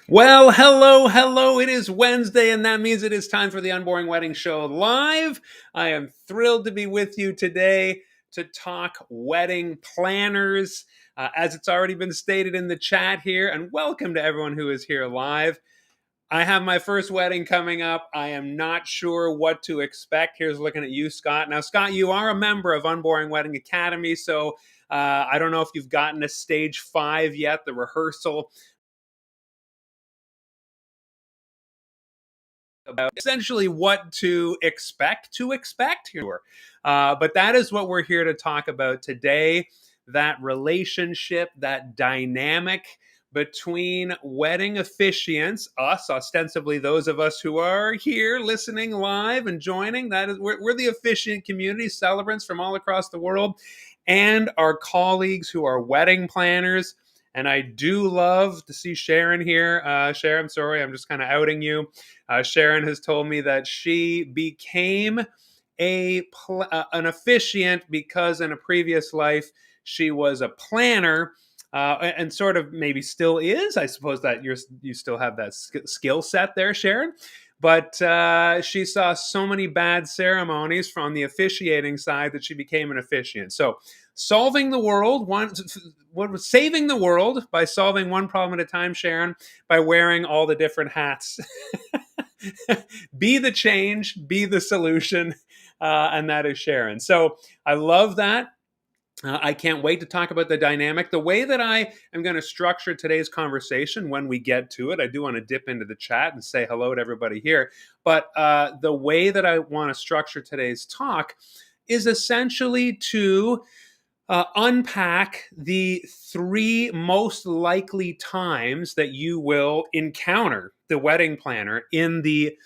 Well, hello. It is Wednesday, and that means it is time for the Unboring Wedding Show live. I am thrilled to be with you today to talk wedding planners. As it's already been stated in the chat here, and welcome to everyone who is here live. I have my first wedding coming up. I am not sure what to expect. Here's looking at you, Scott. Now, Scott, you are a member of Unboring Wedding Academy, so I don't know if you've gotten to stage 5 yet, the rehearsal. About essentially what to expect here. But that is what we're here to talk about today. That relationship, that dynamic between wedding officiants, us, ostensibly those of us who are here listening live and joining. That is, we're the officiant community, celebrants from all across the world, and our colleagues who are wedding planners. And I do love to see Sharon here. Sharon, sorry, I'm just kind of outing you. Sharon has told me that she became an officiant because in a previous life she was a planner, and sort of maybe still is. I suppose that you still have that skill set there, Sharon. But she saw so many bad ceremonies from the officiating side that she became an officiant. So solving the world, saving the world by solving one problem at a time, Sharon, by wearing all the different hats. Be the change, be the solution, and that is Sharon. So I love that. I can't wait to talk about the dynamic. The way that I am going to structure today's conversation when we get to it, I do want to dip into the chat and say hello to everybody here. But the way that I want to structure today's talk is essentially to unpack the 3 most likely times that you will encounter the wedding planner in the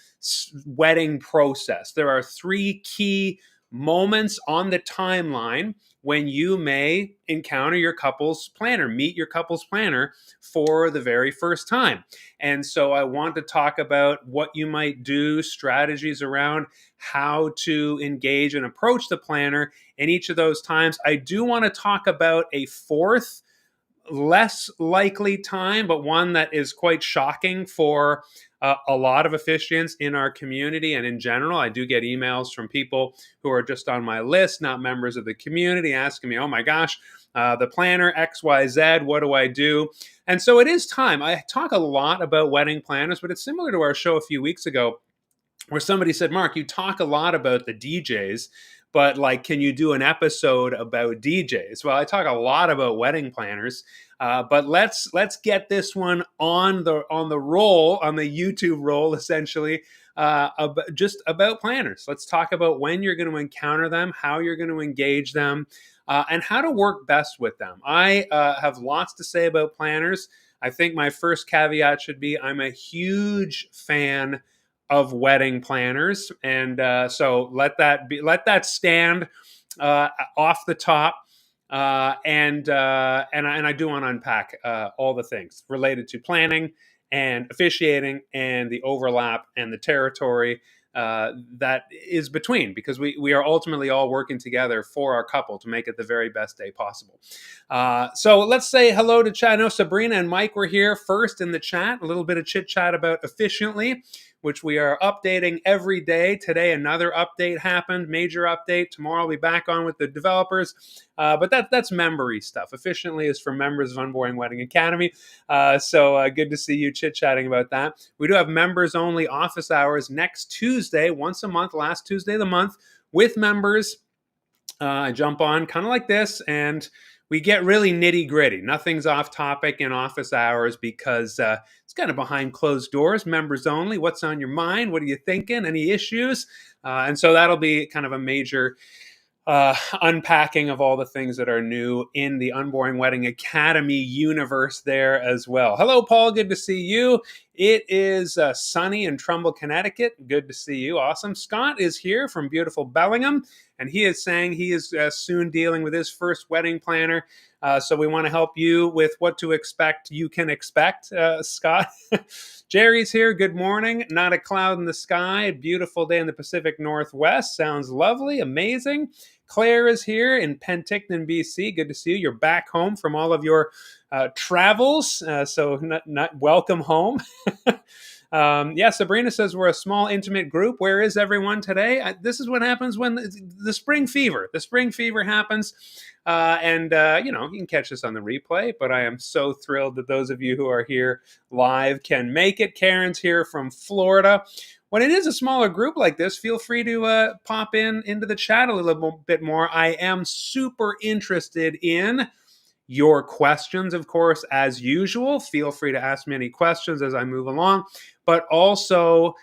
wedding process. There are 3 key moments on the timeline when you may encounter your couple's planner, meet your couple's planner for the very first time. And so I want to talk about what you might do, strategies around how to engage and approach the planner in each of those times. I do want to talk about a 4th, less likely time, but one that is quite shocking for a lot of officiants in our community and in general. I do get emails from people who are just on my list, not members of the community, asking me, oh my gosh, the planner XYZ, what do I do? And so it is time. I talk a lot about wedding planners, but it's similar to our show a few weeks ago where somebody said, Mark, you talk a lot about the DJs, but like, can you do an episode about DJs? Well, I talk a lot about wedding planners, but let's get this one on the roll, on the YouTube roll, essentially, just about planners. Let's talk about when you're going to encounter them, how you're going to engage them, and how to work best with them. I have lots to say about planners. I think my first caveat should be I'm a huge fan of wedding planners, and so let that stand off the top. And I do want to unpack all the things related to planning and officiating and the overlap and the territory that is between, because we are ultimately all working together for our couple to make it the very best day possible. So let's say hello to chat. I know Sabrina and Mike were here first in the chat. A little bit of chit chat about efficiently, which we are updating every day. Today, another update happened, major update. Tomorrow, I'll be back on with the developers. But that's membery stuff. Efficiently is for members of Unboring Wedding Academy. So good to see you chit-chatting about that. We do have members-only office hours next Tuesday, once a month, last Tuesday of the month, with members. I jump on kind of like this, and we get really nitty-gritty. Nothing's off topic in office hours because it's kind of behind closed doors, members only. What's on your mind? What are you thinking? Any issues? And so that'll be kind of a major unpacking of all the things that are new in the Unboring Wedding Academy universe there as well. Hello, Paul. Good to see you. It is sunny in Trumbull, Connecticut. Good to see you. Awesome. Scott is here from beautiful Bellingham, and he is saying he is soon dealing with his first wedding planner. So we want to help you with what to expect. You can expect, Scott. Jerry's here. Good morning. Not a cloud in the sky. Beautiful day in the Pacific Northwest. Sounds lovely. Amazing. Claire is here in Penticton, BC. Good to see you. You're back home from all of your travels. So not welcome home. Yeah, Sabrina says we're a small, intimate group. Where is everyone today? This is what happens when the spring fever. The spring fever happens, and you know, you can catch this on the replay. But I am so thrilled that those of you who are here live can make it. Karen's here from Florida. When it is a smaller group like this, feel free to pop into the chat a little bit more. I am super interested in your questions, of course, as usual. Feel free to ask me any questions as I move along, but also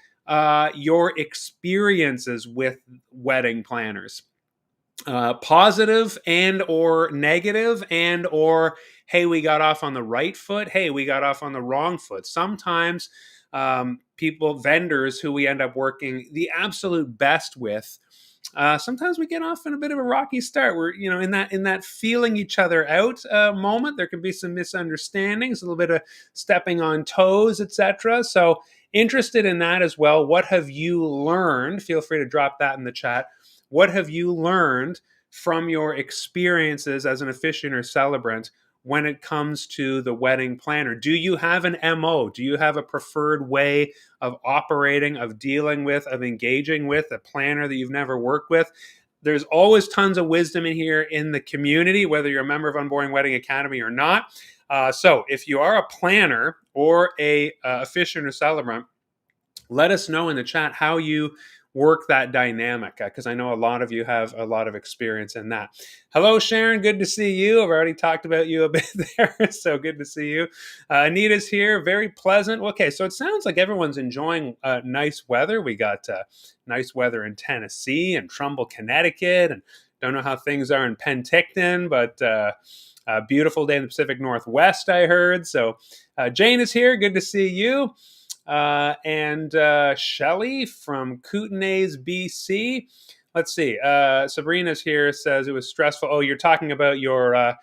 your experiences with wedding planners, positive and or negative, and or hey, we got off on the right foot, hey, we got off on the wrong foot. Sometimes vendors who we end up working the absolute best with, sometimes we get off in a bit of a rocky start. We're, you know, in that feeling each other out moment. There can be some misunderstandings, a little bit of stepping on toes, etc. So interested in that as well. What have you learned? Feel free to drop that in the chat. What have you learned from your experiences as an officiant or celebrant when it comes to the wedding planner? Do you have an MO? Do you have a preferred way of operating, of dealing with, of engaging with a planner that you've never worked with? There's always tons of wisdom in here in the community, whether you're a member of Unboring Wedding Academy or not. So if you are a planner or a officiant or celebrant, let us know in the chat how you work that dynamic, because I know a lot of you have a lot of experience in that. Hello, Sharon. Good to see you. I've already talked about you a bit there, so good to see you. Anita's here. Very pleasant. Okay, so it sounds like everyone's enjoying nice weather. We got nice weather in Tennessee and Trumbull, Connecticut, and don't know how things are in Penticton, but a beautiful day in the Pacific Northwest, I heard. So Jane is here. Good to see you. And Shelly from Kootenays, BC. Let's see. Sabrina's here, says it was stressful. Oh, you're talking about your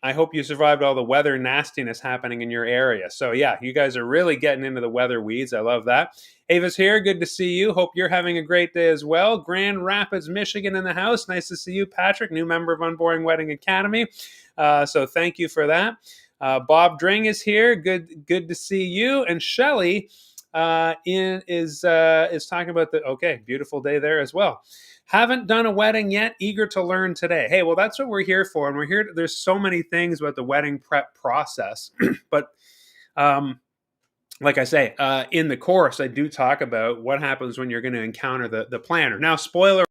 I hope you survived all the weather nastiness happening in your area. So yeah, you guys are really getting into the weather weeds. I love that. Ava's here. Good to see you. Hope you're having a great day as well. Grand Rapids, Michigan in the house. Nice to see you, Patrick, new member of Unboring Wedding Academy. So thank you for that. Bob Dring is here. Good to see you. And Shelly is talking about the beautiful day there as well. Haven't done a wedding yet. Eager to learn today. Hey, well, that's what we're here for, and we're here. There's so many things about the wedding prep process, but like I say, in the course, I do talk about what happens when you're going to encounter the planner. Now, spoiler.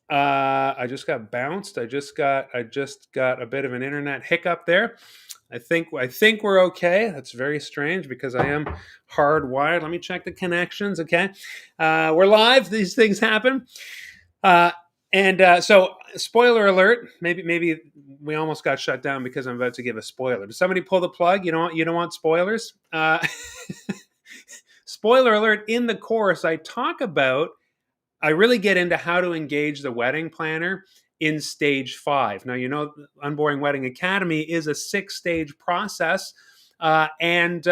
I just got bounced. I just got a bit of an internet hiccup there. I think we're okay. That's very strange because I am hardwired. Let me check the connections. Okay, we're live. These things happen. So, spoiler alert. Maybe we almost got shut down because I'm about to give a spoiler. Did somebody pull the plug? You don't want spoilers. Spoiler alert. In the course, I really get into how to engage the wedding planner in stage 5. Now, you know, Unboring Wedding Academy is a 6-stage process, and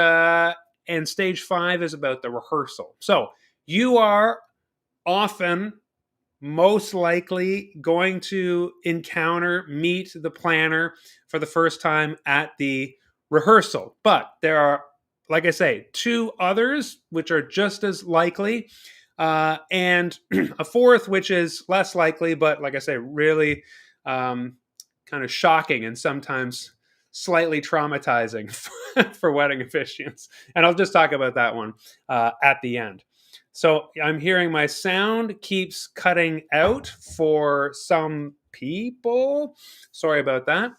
stage 5 is about the rehearsal. So you are often most likely going to meet the planner for the first time at the rehearsal. But there are, like I say, 2 others which are just as likely, and a 4th which is less likely, but like I say, really kind of shocking and sometimes slightly traumatizing for wedding officiants. And I'll just talk about that one at the end. So I'm hearing my sound keeps cutting out for some people. Sorry about that.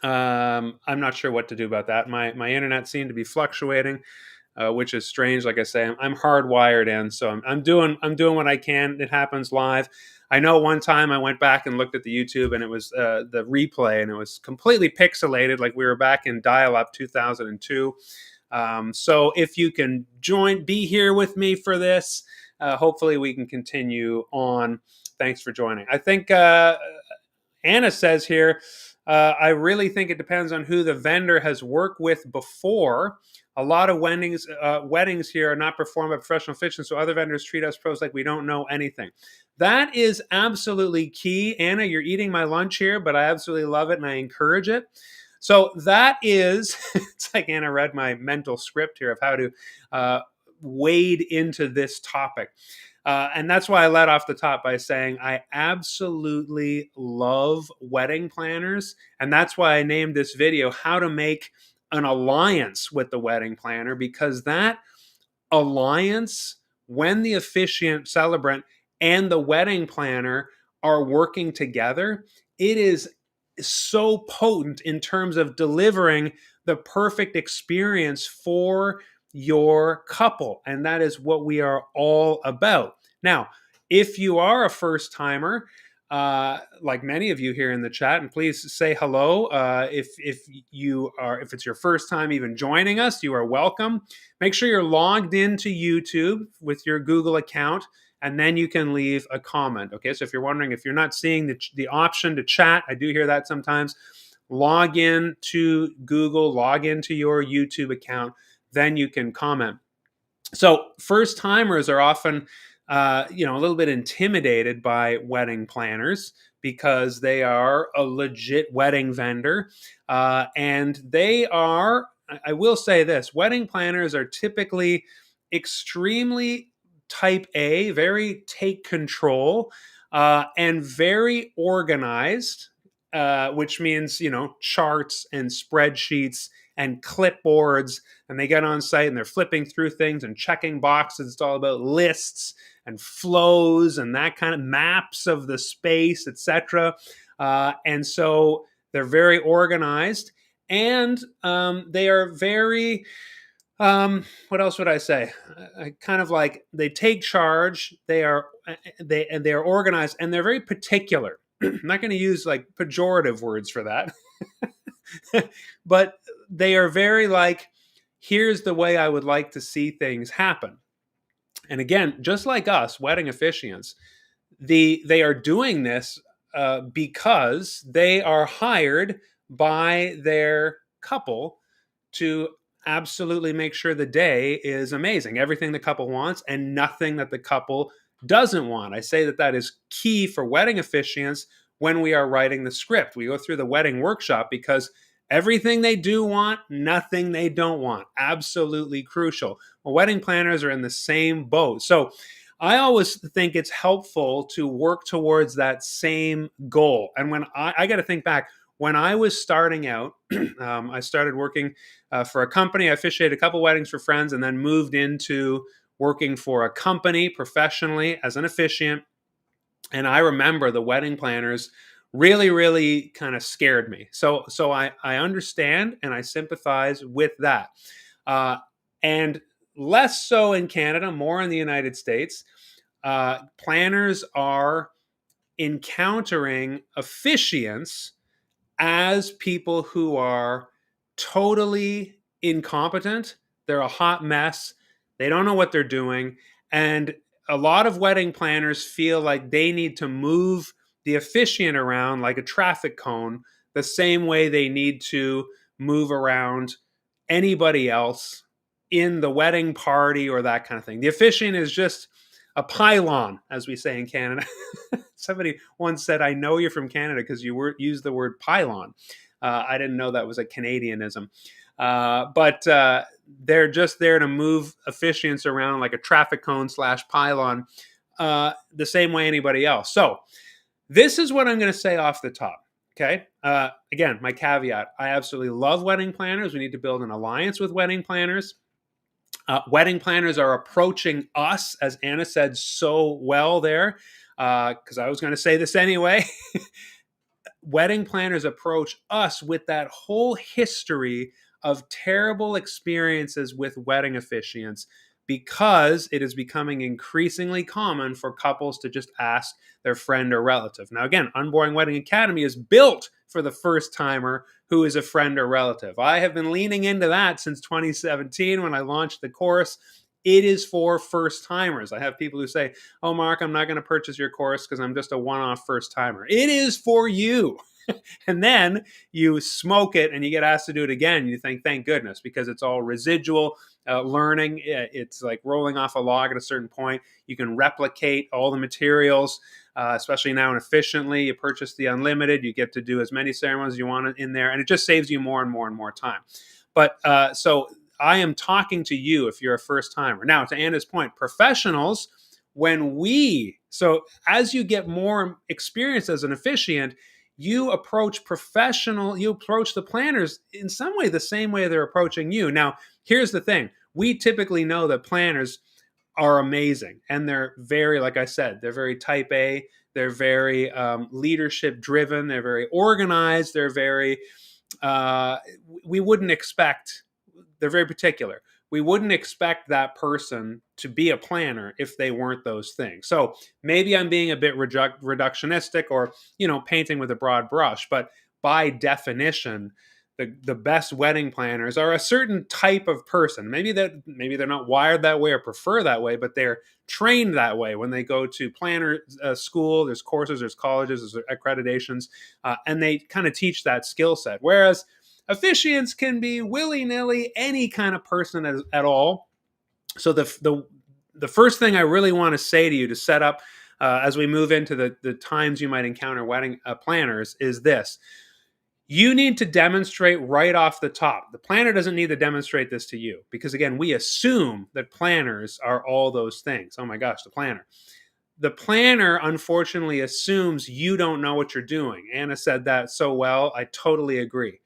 I'm not sure what to do about that. My internet seemed to be fluctuating, which is strange. Like I say, I'm hardwired in, so I'm doing what I can. It happens live. I know one time I went back and looked at the YouTube, and it was the replay, and it was completely pixelated, like we were back in dial-up 2002. So if you can be here with me for this, hopefully we can continue on thanks for joining. I think Anna says here, I really think it depends on who the vendor has worked with before. A lot of weddings here are not performed by professional officiants, so other vendors treat us pros like we don't know anything. That is absolutely key. Anna, you're eating my lunch here, but I absolutely love it and I encourage it. So that is, it's like Anna read my mental script here of how to wade into this topic. And that's why I led off the top by saying I absolutely love wedding planners. And that's why I named this video How to Make an Alliance with the Wedding Planner, because that alliance, when the officiant, celebrant, and the wedding planner are working together, it is so potent in terms of delivering the perfect experience for your couple. And that is what we are all about. Now, if you are a first timer, like many of you here in the chat, and please say hello. If it's your first time even joining us, you are welcome. Make sure you're logged into YouTube with your Google account, and then you can leave a comment. Okay, so if you're wondering, if you're not seeing the option to chat, I do hear that sometimes. Log in to Google, log into your YouTube account, then you can comment. So first timers are often a little bit intimidated by wedding planners because they are a legit wedding vendor. And they are, I will say this, wedding planners are typically extremely type A, very take control, and very organized, which means, charts and spreadsheets and clipboards, and they get on site and they're flipping through things and checking boxes. It's all about lists and flows and that kind of maps of the space, etc. And so they're very organized, and they are very what else would I say? Kind of like they take charge. They are organized, and they're very particular. I'm not going to use like pejorative words for that, but they are very like, here's the way I would like to see things happen. And again, just like us, wedding officiants, they are doing this because they are hired by their couple to absolutely make sure the day is amazing. Everything the couple wants and nothing that the couple doesn't want. I say that is key for wedding officiants when we are writing the script. We go through the wedding workshop because everything they do want, nothing they don't want. Absolutely crucial. Well, wedding planners are in the same boat. So I always think it's helpful to work towards that same goal. And when I got to think back, when I was starting out, I started working for a company. I officiated a couple weddings for friends and then moved into working for a company professionally as an officiant. And I remember the wedding planners really, really kind of scared me. So I understand and I sympathize with that. And less so in Canada, more in the United States. Planners are encountering officiants as people who are totally incompetent. They're a hot mess. They don't know what they're doing. And a lot of wedding planners feel like they need to move the officiant around like a traffic cone the same way they need to move around anybody else in the wedding party or that kind of thing. The officiant is just a pylon, as we say in Canada. Somebody once said, I know you're from Canada because you used the word pylon. I didn't know that was a Canadianism. But they're just there to move officiants around like a traffic cone / pylon the same way anybody else. So this is what I'm going to say off the top. Okay. Again, my caveat, I absolutely love wedding planners. We need to build an alliance with wedding planners. Wedding planners are approaching us, as Anna said so well there, because I was going to say this anyway. Wedding planners approach us with that whole history of terrible experiences with wedding officiants because it is becoming increasingly common for couples to just ask their friend or relative. Now, again, Unboring Wedding Academy is built for the first timer who is a friend or relative. I have been leaning into that since 2017 when I launched the course. It is for first timers. I have people who say, "Oh, Mark, I'm not going to purchase your course because I'm just a one-off first timer." It is for you. And then you smoke it and you get asked to do it again. You think, thank goodness, because it's all residual learning. It's like rolling off a log at a certain point. You can replicate all the materials, especially now in Efficiently. You purchase the unlimited, you get to do as many ceremonies as you want in there, and it just saves you more and more and more time. But so I am talking to you if you're a first timer. Now, to Anna's point, professionals, so as you get more experience as an officiant, you approach the planners in some way the same way they're approaching you. Now, here's the thing. We typically know that planners are amazing, and they're very, like I said, they're very type A. They're very leadership driven. They're very organized. They're very, we wouldn't expect, they're very particular. We wouldn't expect that person to be a planner if they weren't those things. So maybe I'm being a bit reductionistic or, painting with a broad brush, but by definition, the best wedding planners are a certain type of person. Maybe they're not wired that way or prefer that way, but they're trained that way when they go to planner school. There's courses, there's colleges, there's accreditations, and they kind of teach that skill set. Whereas officiants can be willy-nilly any kind of person at all. So the first thing I really want to say to you to set up as we move into the times you might encounter wedding planners is this. You need to demonstrate right off the top. The planner doesn't need to demonstrate this to you because, again, we assume that planners are all those things. Oh my gosh, the planner. The planner, unfortunately, assumes you don't know what you're doing. Anna said that so well. I totally agree.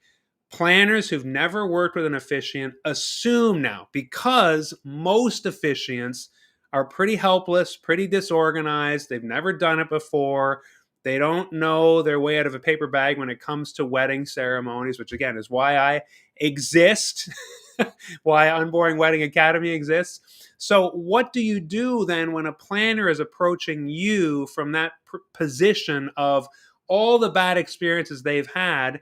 Planners who've never worked with an officiant assume now, because most officiants are pretty helpless, pretty disorganized. They've never done it before. They don't know their way out of a paper bag when it comes to wedding ceremonies, which again is why I exist, why Unboring Wedding Academy exists. So what do you do then when a planner is approaching you from that position of all the bad experiences they've had?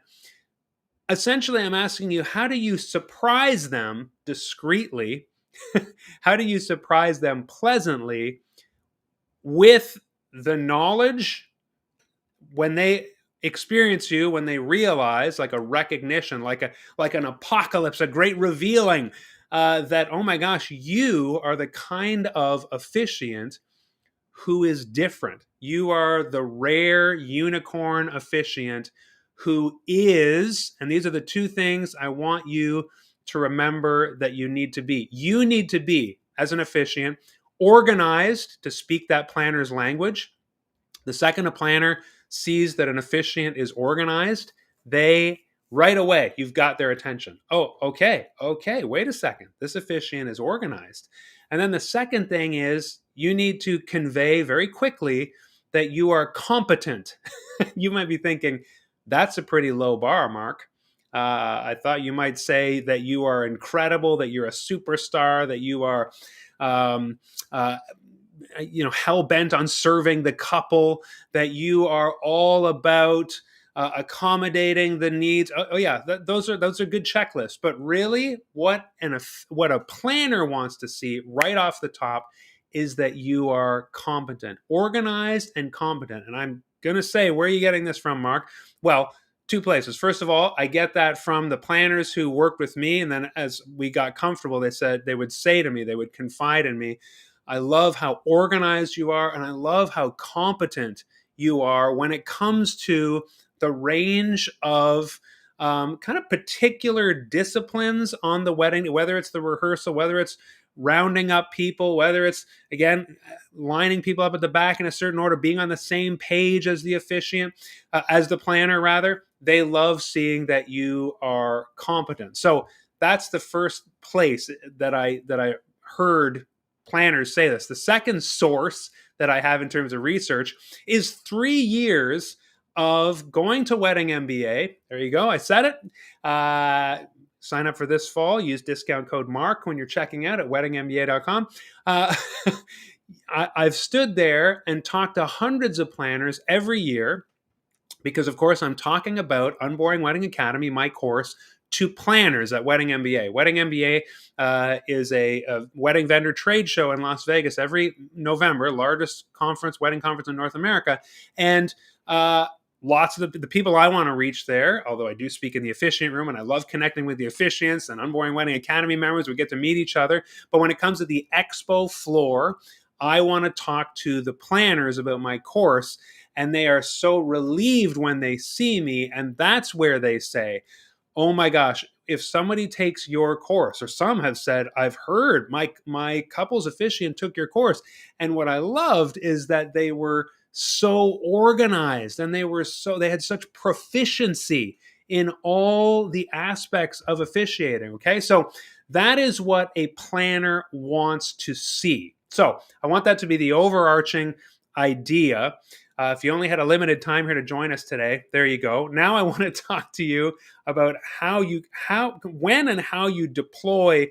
Essentially, I'm asking you, how do you surprise them discreetly? How do you surprise them pleasantly with the knowledge when they experience you, when they realize, like a recognition, like an apocalypse, a great revealing, that, oh my gosh, you are the kind of officiant who is different. You are the rare unicorn officiant who is, and these are the two things I want you to remember that you need to be. You need to be, as an officiant, organized to speak that planner's language. The second a planner sees that an officiant is organized, they right away, you've got their attention. Oh, okay, wait a second. This officiant is organized. And then the second thing is you need to convey very quickly that you are competent. You might be thinking, that's a pretty low bar, Mark. I thought you might say that you are incredible, that you're a superstar, that you are hell bent on serving the couple, that you are all about accommodating the needs. Oh yeah, those are good checklists. But really, what a planner wants to see right off the top is that you are competent, organized, and competent. And I'm going to say, where are you getting this from, Mark? Well, two places. First of all, I get that from the planners who worked with me. And then as we got comfortable, they would say to me, they would confide in me, I love how organized you are, and I love how competent you are when it comes to the range of kind of particular disciplines on the wedding, whether it's the rehearsal, whether it's rounding up people, whether it's, again, lining people up at the back in a certain order, being on the same page as the officiant, as the planner, rather. They love seeing that you are competent. So that's the first place that I heard planners say this. The second source that I have in terms of research is 3 years of going to Wedding MBA. There you go. I said it. Sign up for this fall. Use discount code MARK when you're checking out at weddingmba.com. I've stood there and talked to hundreds of planners every year, because of course I'm talking about Unboring Wedding Academy, my course, to planners at Wedding MBA. Wedding MBA is a wedding vendor trade show in Las Vegas every November, largest conference, wedding conference in North America. And lots of the people I want to reach there, although I do speak in the officiant room and I love connecting with the officiants and Unboring Wedding Academy members, we get to meet each other. But when it comes to the expo floor, I want to talk to the planners about my course, and they are so relieved when they see me. And that's where they say, oh my gosh, if somebody takes your course, or some have said, I've heard my couples officiant took your course. And what I loved is that they were so organized and they had such proficiency in all the aspects of officiating. Okay. So that is what a planner wants to see. So I want that to be the overarching idea. If you only had a limited time here to join us today, there you go. Now I want to talk to you about when and how you deploy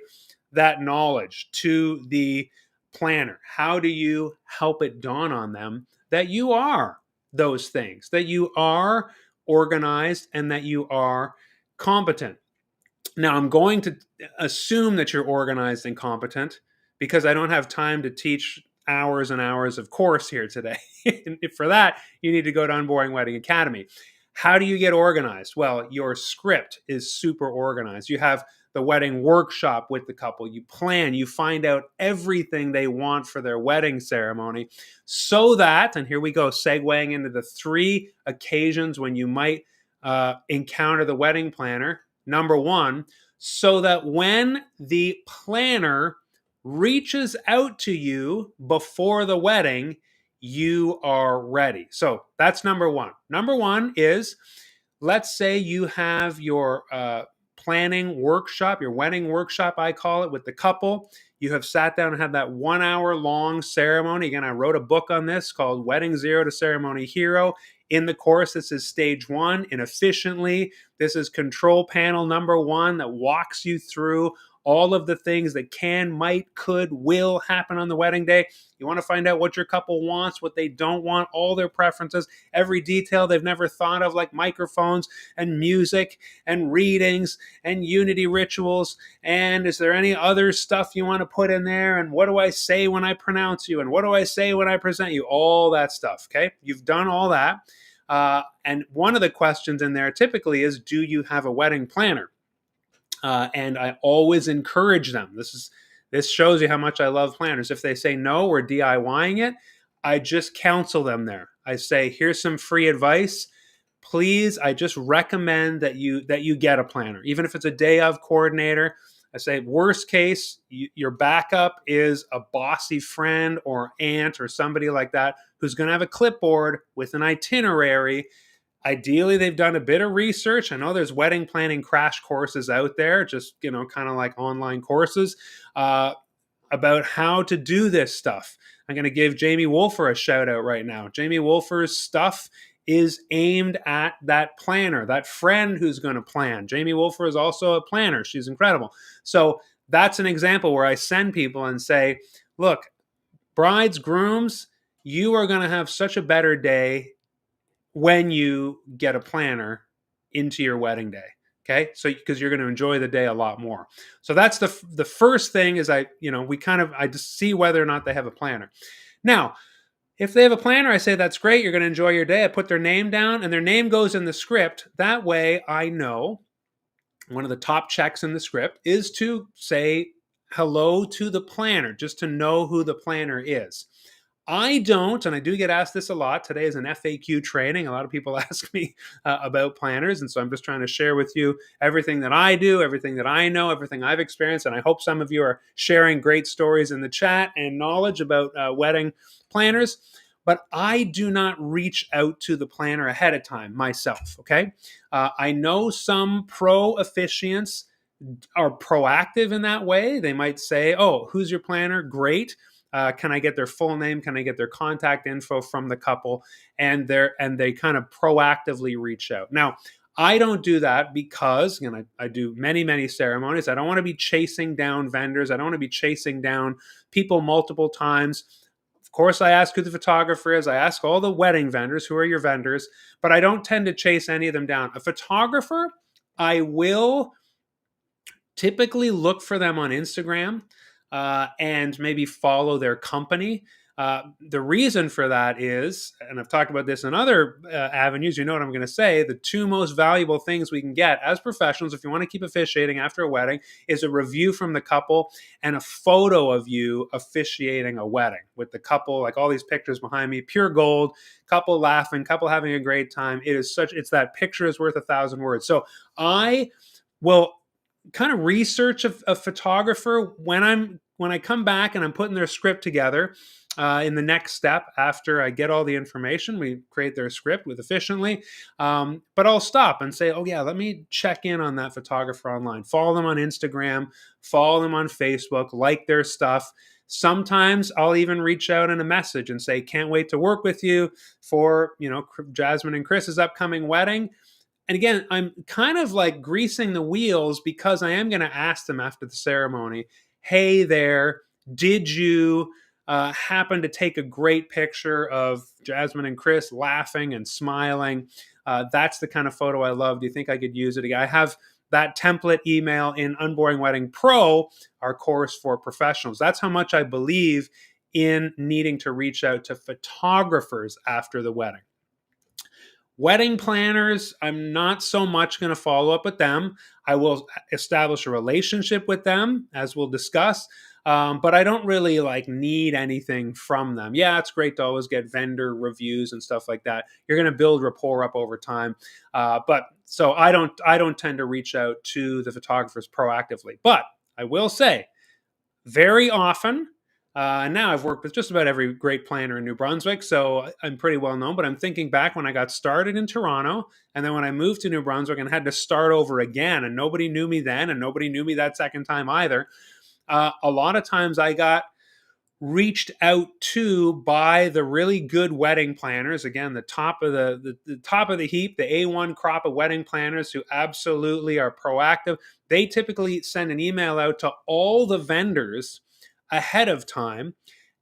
that knowledge to the planner. How do you help it dawn on them that you are those things, that you are organized and that you are competent? Now, I'm going to assume that you're organized and competent because I don't have time to teach hours and hours of course here today. For that, you need to go to Unboring Wedding Academy. How do you get organized? Well, your script is super organized. You have the wedding workshop with the couple. You plan, you find out everything they want for their wedding ceremony so that, and here we go, segueing into the 3 occasions when you might encounter the wedding planner. Number 1, so that when the planner reaches out to you before the wedding, you are ready. So that's number 1. Number 1 is, let's say you have your planning workshop, your wedding workshop, I call it, with the couple. You have sat down and had that 1 hour long ceremony. Again, I wrote a book on this called Wedding Zero to Ceremony Hero. In the course, this is stage 1. In Efficiently, this is control panel number 1 that walks you through all of the things that can, might, could, will happen on the wedding day. You want to find out what your couple wants, what they don't want, all their preferences, every detail they've never thought of, like microphones and music and readings and unity rituals. And is there any other stuff you want to put in there? And what do I say when I pronounce you? And what do I say when I present you? All that stuff, okay? You've done all that. And one of the questions in there typically is, do you have a wedding planner? And I always encourage them. This shows you how much I love planners. If they say no, we're DIYing it, I just counsel them there. I say, here's some free advice. Please, I just recommend that you get a planner, even if it's a day of coordinator. I say, worst case, your backup is a bossy friend or aunt or somebody like that who's going to have a clipboard with an itinerary. Ideally, they've done a bit of research. I know there's wedding planning crash courses out there, just, kind of like online courses about how to do this stuff. I'm going to give Jamie Wolfer a shout out right now. Jamie Wolfer's stuff is aimed at that planner, that friend who's going to plan. Jamie Wolfer is also a planner. She's incredible. So that's an example where I send people and say, look, brides, grooms, you are going to have such a better day when you get a planner into your wedding day. Okay. So, because you're going to enjoy the day a lot more. So that's the first thing is I just see whether or not they have a planner. Now, if they have a planner, I say, that's great. You're going to enjoy your day. I put their name down and their name goes in the script. That way I know one of the top checks in the script is to say hello to the planner, just to know who the planner is. I don't, and I do get asked this a lot. Today is an FAQ training. A lot of people ask me about planners, and so I'm just trying to share with you everything that I do, everything that I know, everything I've experienced, and I hope some of you are sharing great stories in the chat and knowledge about wedding planners. But I do not reach out to the planner ahead of time myself, okay? I know some pro officiants are proactive in that way. They might say, oh, who's your planner? Great. Can I get their full name? Can I get their contact info from the couple? And they kind of proactively reach out. Now, I don't do that because, I do many, many ceremonies. I don't want to be chasing down vendors. I don't want to be chasing down people multiple times. Of course, I ask who the photographer is. I ask all the wedding vendors, who are your vendors, but I don't tend to chase any of them down. A photographer, I will typically look for them on Instagram and maybe follow their company. The reason for that is, and I've talked about this in other avenues, you know what I'm going to say, the two most valuable things we can get as professionals, if you want to keep officiating after a wedding, is a review from the couple and a photo of you officiating a wedding with the couple, like all these pictures behind me, pure gold, couple laughing, couple having a great time. It's that picture is worth 1,000 words. So I will kind of research a photographer when I come back and I'm putting their script together. In the next step, after I get all the information, we create their script with efficiently. But I'll stop and say, oh yeah, let me check in on that photographer online. Follow them on Instagram, follow them on Facebook, like their stuff. Sometimes I'll even reach out in a message and say, can't wait to work with you for, Jasmine and Chris's upcoming wedding. And again, I'm kind of like greasing the wheels because I am going to ask them after the ceremony, hey there, did you happen to take a great picture of Jasmine and Chris laughing and smiling? That's the kind of photo I love. Do you think I could use it again? I have that template email in Unboring Wedding Pro, our course for professionals. That's how much I believe in needing to reach out to photographers after the wedding. Wedding planners, I'm not so much going to follow up with them. I will establish a relationship with them, as we'll discuss, but I don't really need anything from them. Yeah, it's great to always get vendor reviews and stuff like that. You're going to build rapport up over time, but so I don't tend to reach out to the photographers proactively. But I will say, very often. And now I've worked with just about every great planner in New Brunswick, so I'm pretty well known. But I'm thinking back when I got started in Toronto, and then when I moved to New Brunswick and had to start over again, and nobody knew me then, and nobody knew me that second time either. A lot of times I got reached out to by the really good wedding planners. Again, the top of the top of the heap, the A1 crop of wedding planners who absolutely are proactive. They typically send an email out to all the vendors ahead of time,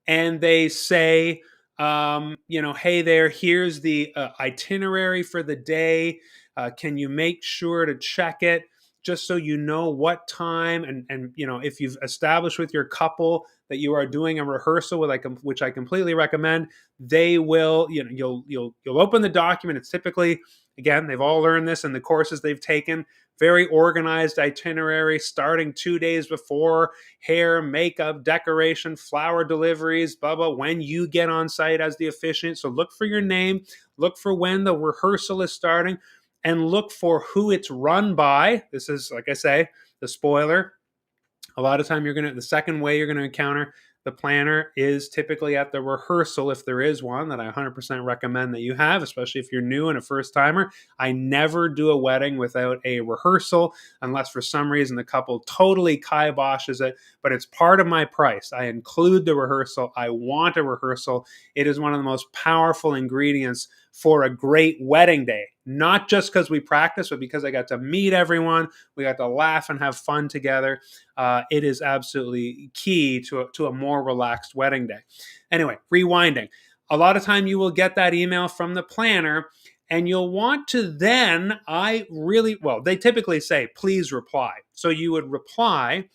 and they say, hey there, here's the itinerary for the day. Can you make sure to check it just so you know what time, and if you've established with your couple that you are doing a rehearsal which I completely recommend, they will, you'll open the document. It's typically, again, they've all learned this in the courses they've taken, very organized itinerary starting 2 days before, hair, makeup, decoration, flower deliveries, blah, blah, when you get on site as the officiant. So look for your name, look for when the rehearsal is starting, and look for who it's run by. This is, like I say, the spoiler. A lot of time the second way you're going to encounter the planner is typically at the rehearsal, if there is one, that I 100% recommend that you have, especially if you're new and a first timer. I never do a wedding without a rehearsal unless for some reason the couple totally kiboshes it, but it's part of my price. I include the rehearsal. I want a rehearsal. It is one of the most powerful ingredients for a great wedding day, not just because we practice, but because I got to meet everyone. We got to laugh and have fun together. It is absolutely key to a more relaxed wedding day. Anyway, rewinding. A lot of time you will get that email from the planner, and you'll want to then, they typically say, please reply. So you would reply,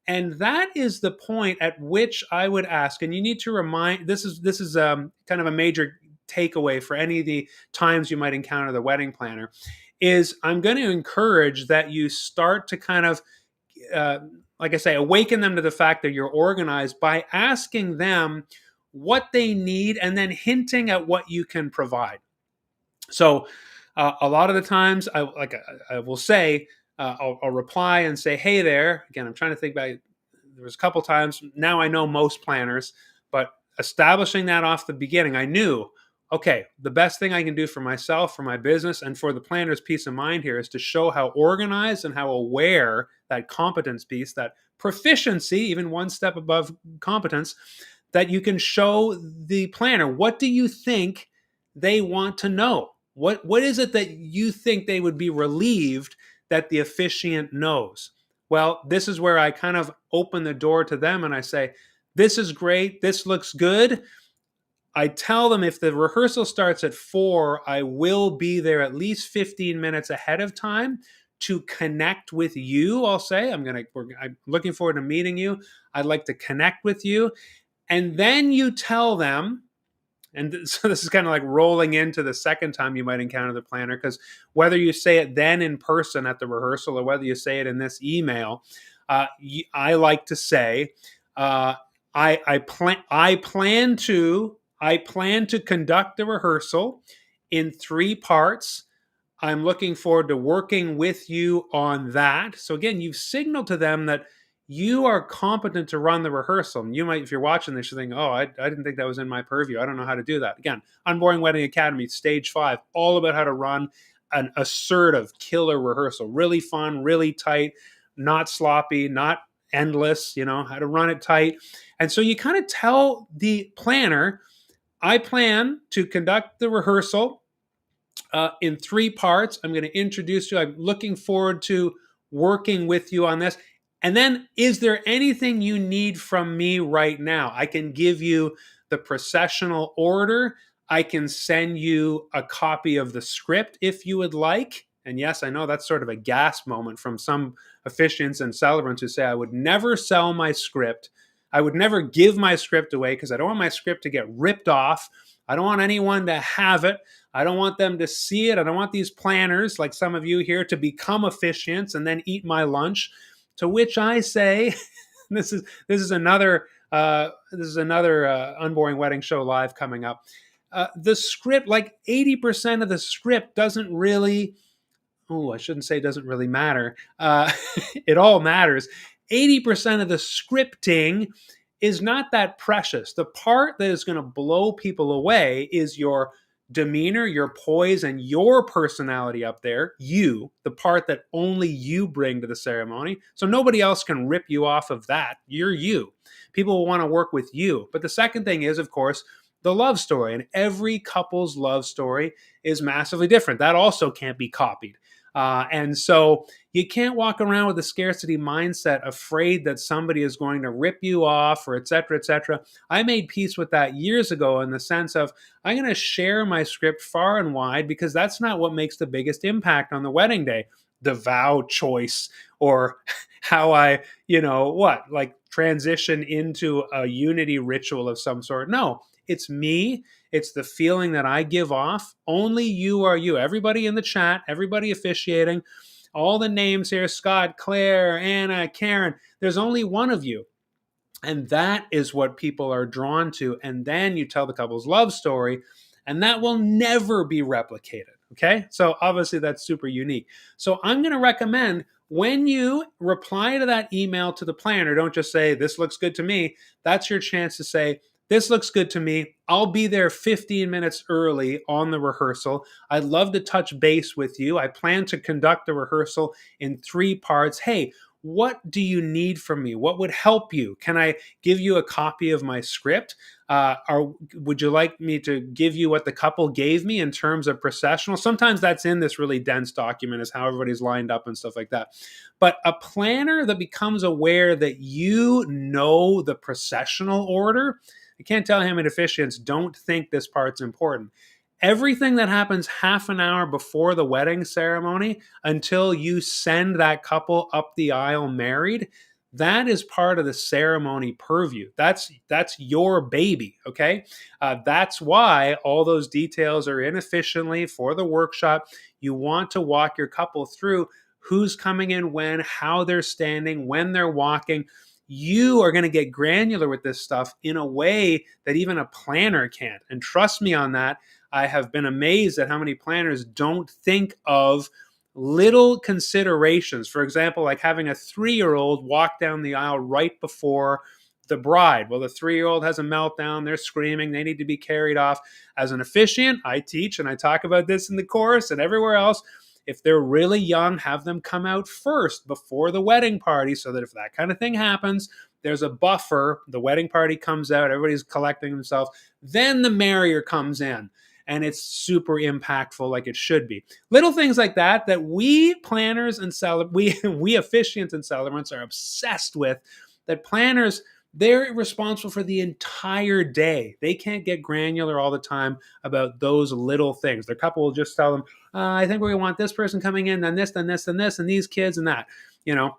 and that is the point at which I would ask, and you need to remind, this is kind of a major takeaway for any of the times you might encounter the wedding planner, is I'm going to encourage that you start to kind of, like I say, awaken them to the fact that you're organized by asking them what they need and then hinting at what you can provide. So a lot of the times I will say, I'll reply and say, hey there. Again, I'm trying to think about it. There was a couple times. Now I know most planners, but establishing that off the beginning, I knew, okay, the best thing I can do for myself, for my business, and for the planner's peace of mind here is to show how organized and how aware, that competence piece, that proficiency, even one step above competence, that you can show the planner. What do you think they want to know? What is it that you think they would be relieved that the officiant knows? Well, this is where I kind of open the door to them and I say, this is great. This looks good. I tell them if the rehearsal starts at 4, I will be there at least 15 minutes ahead of time to connect with you. I'll say I'm looking forward to meeting you. I'd like to connect with you. And then you tell them, and so this is kind of like rolling into the second time you might encounter the planner, because whether you say it then in person at the rehearsal or whether you say it in this email, I like to say, I plan to conduct the rehearsal in 3 parts. I'm looking forward to working with you on that. So again, you've signaled to them that you are competent to run the rehearsal. And you might, if you're watching this, you think, oh, I didn't think that was in my purview. I don't know how to do that. Again, Unboring Wedding Academy, stage 5, all about how to run an assertive, killer rehearsal. Really fun, really tight, not sloppy, not endless, how to run it tight. And so you kind of tell the planner, I plan to conduct the rehearsal in 3 parts. I'm going to introduce you. I'm looking forward to working with you on this. And then, is there anything you need from me right now? I can give you the processional order. I can send you a copy of the script if you would like. And yes, I know that's sort of a gasp moment from some officiants and celebrants who say, I would never sell my script. I would never give my script away because I don't want my script to get ripped off. I don't want anyone to have it. I don't want them to see it. I don't want these planners, like some of you here, to become officiants and then eat my lunch. To which I say, this is another Unboring Wedding Show live coming up. The script, like 80% of the script, doesn't really. Oh, I shouldn't say doesn't really matter. It all matters. 80% of the scripting is not that precious. The part that is going to blow people away is your demeanor, your poise, and your personality up there. You, the part that only you bring to the ceremony. So nobody else can rip you off of that. You're you. People will want to work with you. But the second thing is, of course, the love story. And every couple's love story is massively different. That also can't be copied. And so you can't walk around with a scarcity mindset, afraid that somebody is going to rip you off or et cetera, et cetera. I made peace with that years ago in the sense of I'm going to share my script far and wide because that's not what makes the biggest impact on the wedding day. The vow choice or how I, transition into a unity ritual of some sort. No, it's me. It's the feeling that I give off. Only you are you. Everybody in the chat, everybody officiating, all the names here, Scott, Claire, Anna, Karen, there's only one of you. And that is what people are drawn to. And then you tell the couple's love story, and that will never be replicated. Okay? So obviously that's super unique. So I'm going to recommend when you reply to that email to the planner, don't just say, this looks good to me. That's your chance to say, this looks good to me. I'll be there 15 minutes early on the rehearsal. I'd love to touch base with you. I plan to conduct the rehearsal in 3 parts. Hey, what do you need from me? What would help you? Can I give you a copy of my script? Or would you like me to give you what the couple gave me in terms of processional? Sometimes that's in this really dense document, is how everybody's lined up and stuff like that. But a planner that becomes aware that you know the processional order, I can't tell him and officiants don't think this part's important. Everything that happens half an hour before the wedding ceremony until you send that couple up the aisle married, that is part of the ceremony purview. That's your baby, okay? That's why all those details are inefficiently for the workshop. You want to walk your couple through who's coming in when, how they're standing, when they're walking. You are going to get granular with this stuff in a way that even a planner can't. And trust me on that. I have been amazed at how many planners don't think of little considerations. For example, like having a 3-year-old walk down the aisle right before the bride. Well, the 3-year-old has a meltdown. They're screaming. They need to be carried off. As an officiant, I teach and I talk about this in the course and everywhere else. If they're really young, have them come out first before the wedding party so that if that kind of thing happens, there's a buffer. The wedding party comes out. Everybody's collecting themselves. Then the marrier comes in. And it's super impactful like it should be. Little things like that we planners and we officiants and celebrants are obsessed with, that planners they're responsible for the entire day. They can't get granular all the time about those little things. Their couple will just tell them, I think we want this person coming in, then this, then this, then this, and these kids and that. You know,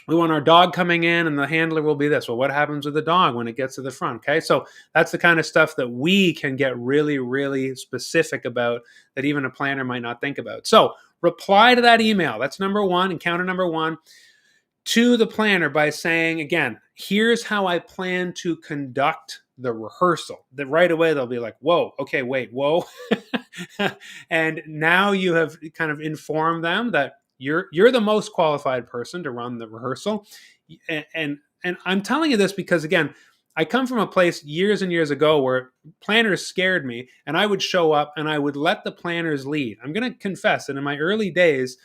we want our dog coming in and the handler will be this. Well, what happens with the dog when it gets to the front? Okay. So that's the kind of stuff that we can get really, really specific about that even a planner might not think about. So reply to that email. That's number one, encounter number one, to the planner by saying, again, here's how I plan to conduct the rehearsal. That right away they'll be like, whoa, okay, wait, whoa. And now you have kind of informed them that you're the most qualified person to run the rehearsal. And I'm telling you this because, again, I come from a place years and years ago where planners scared me, and I would show up and I would let the planners lead. I'm going to confess that in my early days,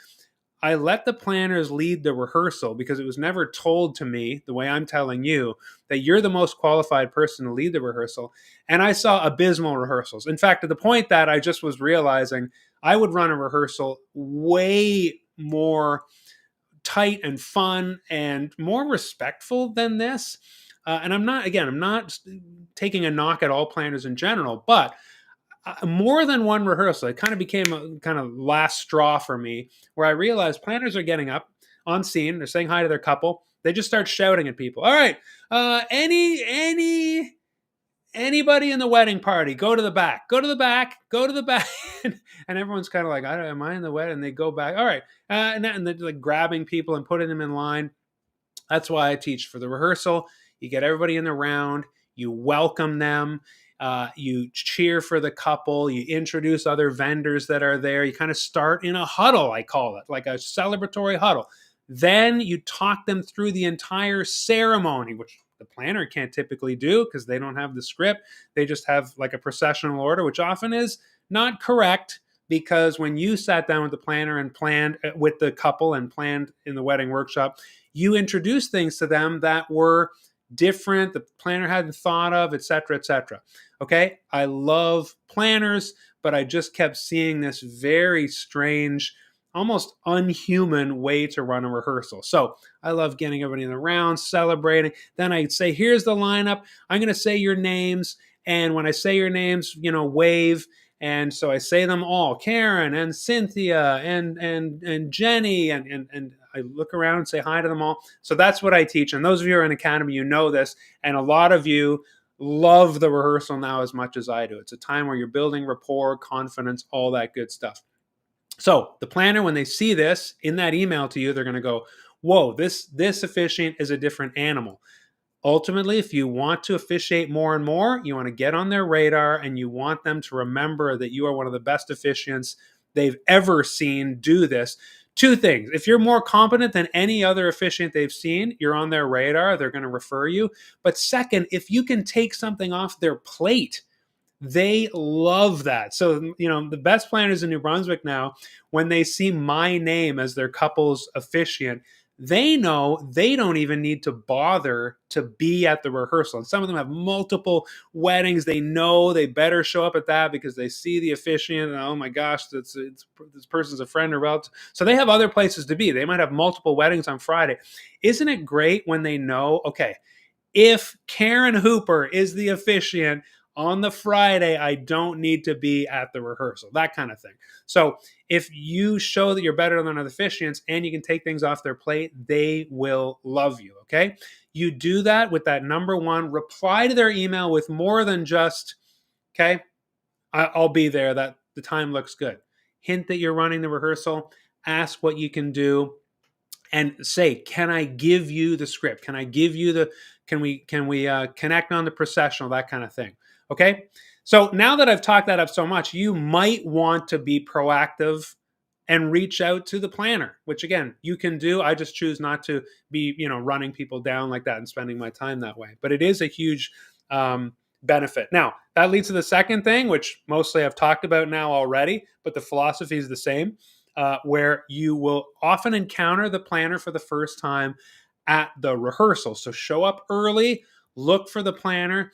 I let the planners lead the rehearsal because it was never told to me the way I'm telling you that you're the most qualified person to lead the rehearsal. And I saw abysmal rehearsals. In fact, to the point that I just was realizing I would run a rehearsal way more tight and fun and more respectful than this. And I'm not taking a knock at all planners in general, but more than one rehearsal, it kind of became a kind of last straw for me where I realized planners are getting up on scene, they're saying hi to their couple, they just start shouting at people. All right, anybody in the wedding party, go to the back, go to the back, go to the back. And everyone's kind of like, am I in the wedding? And they go back. All right. And they're like grabbing people and putting them in line. That's why I teach for the rehearsal. You get everybody in the round, you welcome them, you cheer for the couple, you introduce other vendors that are there. You kind of start in a huddle, I call it, like a celebratory huddle. Then you talk them through the entire ceremony, which the planner can't typically do because they don't have the script. They just have like a processional order, which often is not correct, because when you sat down with the planner and planned with the couple and planned in the wedding workshop, you introduced things to them that were different, the planner hadn't thought of, et cetera, et cetera. Okay. I love planners, but I just kept seeing this very strange, almost unhuman way to run a rehearsal. So I love getting everybody in the round, celebrating. Then I say, here's the lineup. I'm going to say your names. And when I say your names, wave. And so I say them all, Karen and Cynthia and Jenny, and I look around and say hi to them all. So that's what I teach. And those of you who are in Academy, you know this. And a lot of you love the rehearsal now as much as I do. It's a time where you're building rapport, confidence, all that good stuff. So the planner, when they see this in that email to you, they're going to go, whoa, this officiant is a different animal. Ultimately, if you want to officiate more and more, you want to get on their radar and you want them to remember that you are one of the best officiants they've ever seen do this. Two things. If you're more competent than any other officiant they've seen, you're on their radar, they're going to refer you. But second, if you can take something off their plate, they love that. So, the best planners in New Brunswick now, when they see my name as their couple's officiant, they know they don't even need to bother to be at the rehearsal. And some of them have multiple weddings. They know they better show up at that because they see the officiant and, oh my gosh, this person's a friend or relative. So they have other places to be. They might have multiple weddings on Friday. Isn't it great when they know, okay, if Karen Hooper is the officiant on the Friday, I don't need to be at the rehearsal, that kind of thing. So if you show that you're better than other officiants and you can take things off their plate, they will love you, okay? You do that with that number one, reply to their email with more than just, okay, I'll be there, that the time looks good. Hint that you're running the rehearsal, ask what you can do, and say, can I give you the script? Can I give you can we connect on the processional, that kind of thing. Okay. So now that I've talked that up so much, you might want to be proactive and reach out to the planner, which again, you can do. I just choose not to be, running people down like that and spending my time that way. But it is a huge benefit. Now, that leads to the second thing, which mostly I've talked about now already, but the philosophy is the same. Where you will often encounter the planner for the first time at the rehearsal. So show up early, look for the planner.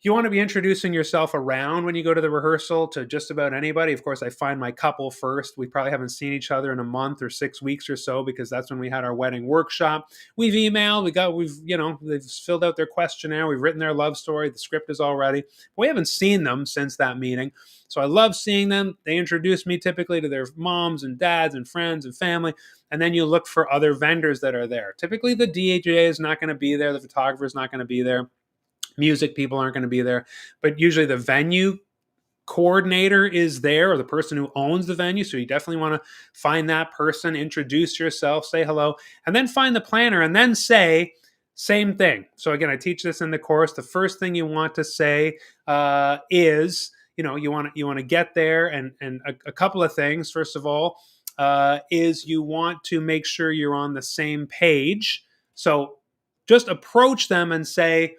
You want to be introducing yourself around when you go to the rehearsal to just about anybody. Of course, I find my couple first. We probably haven't seen each other in a month or 6 weeks or so, because that's when we had our wedding workshop. We've emailed, they've filled out their questionnaire, we've written their love story, the script is all ready. We haven't seen them since that meeting. So I love seeing them. They introduce me typically to their moms and dads and friends and family. And then you look for other vendors that are there. Typically, the DJ is not going to be there, the photographer is not going to be there, music people aren't going to be there, but usually the venue coordinator is there, or the person who owns the venue. So you definitely want to find that person, introduce yourself, say hello, and then find the planner and then say same thing. So again, I teach this in the course. The first thing you want to say is, you want to get there, and a couple of things. First of all, is you want to make sure you're on the same page. So just approach them and say,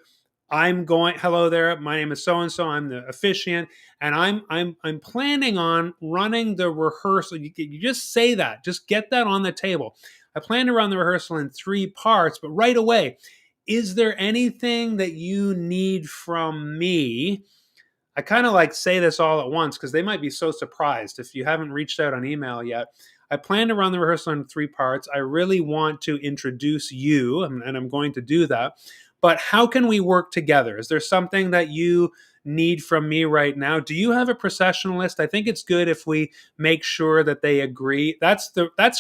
hello there, my name is so and so, I'm the officiant, and I'm planning on running the rehearsal. You just say that, just get that on the table. I plan to run the rehearsal in 3 parts, but right away, is there anything that you need from me? I kind of like say this all at once because they might be so surprised if you haven't reached out on email yet. I plan to run the rehearsal in 3 parts. I really want to introduce you, and I'm going to do that. But how can we work together? Is there something that you need from me right now? Do you have a processionalist? I think it's good if we make sure that they agree. That's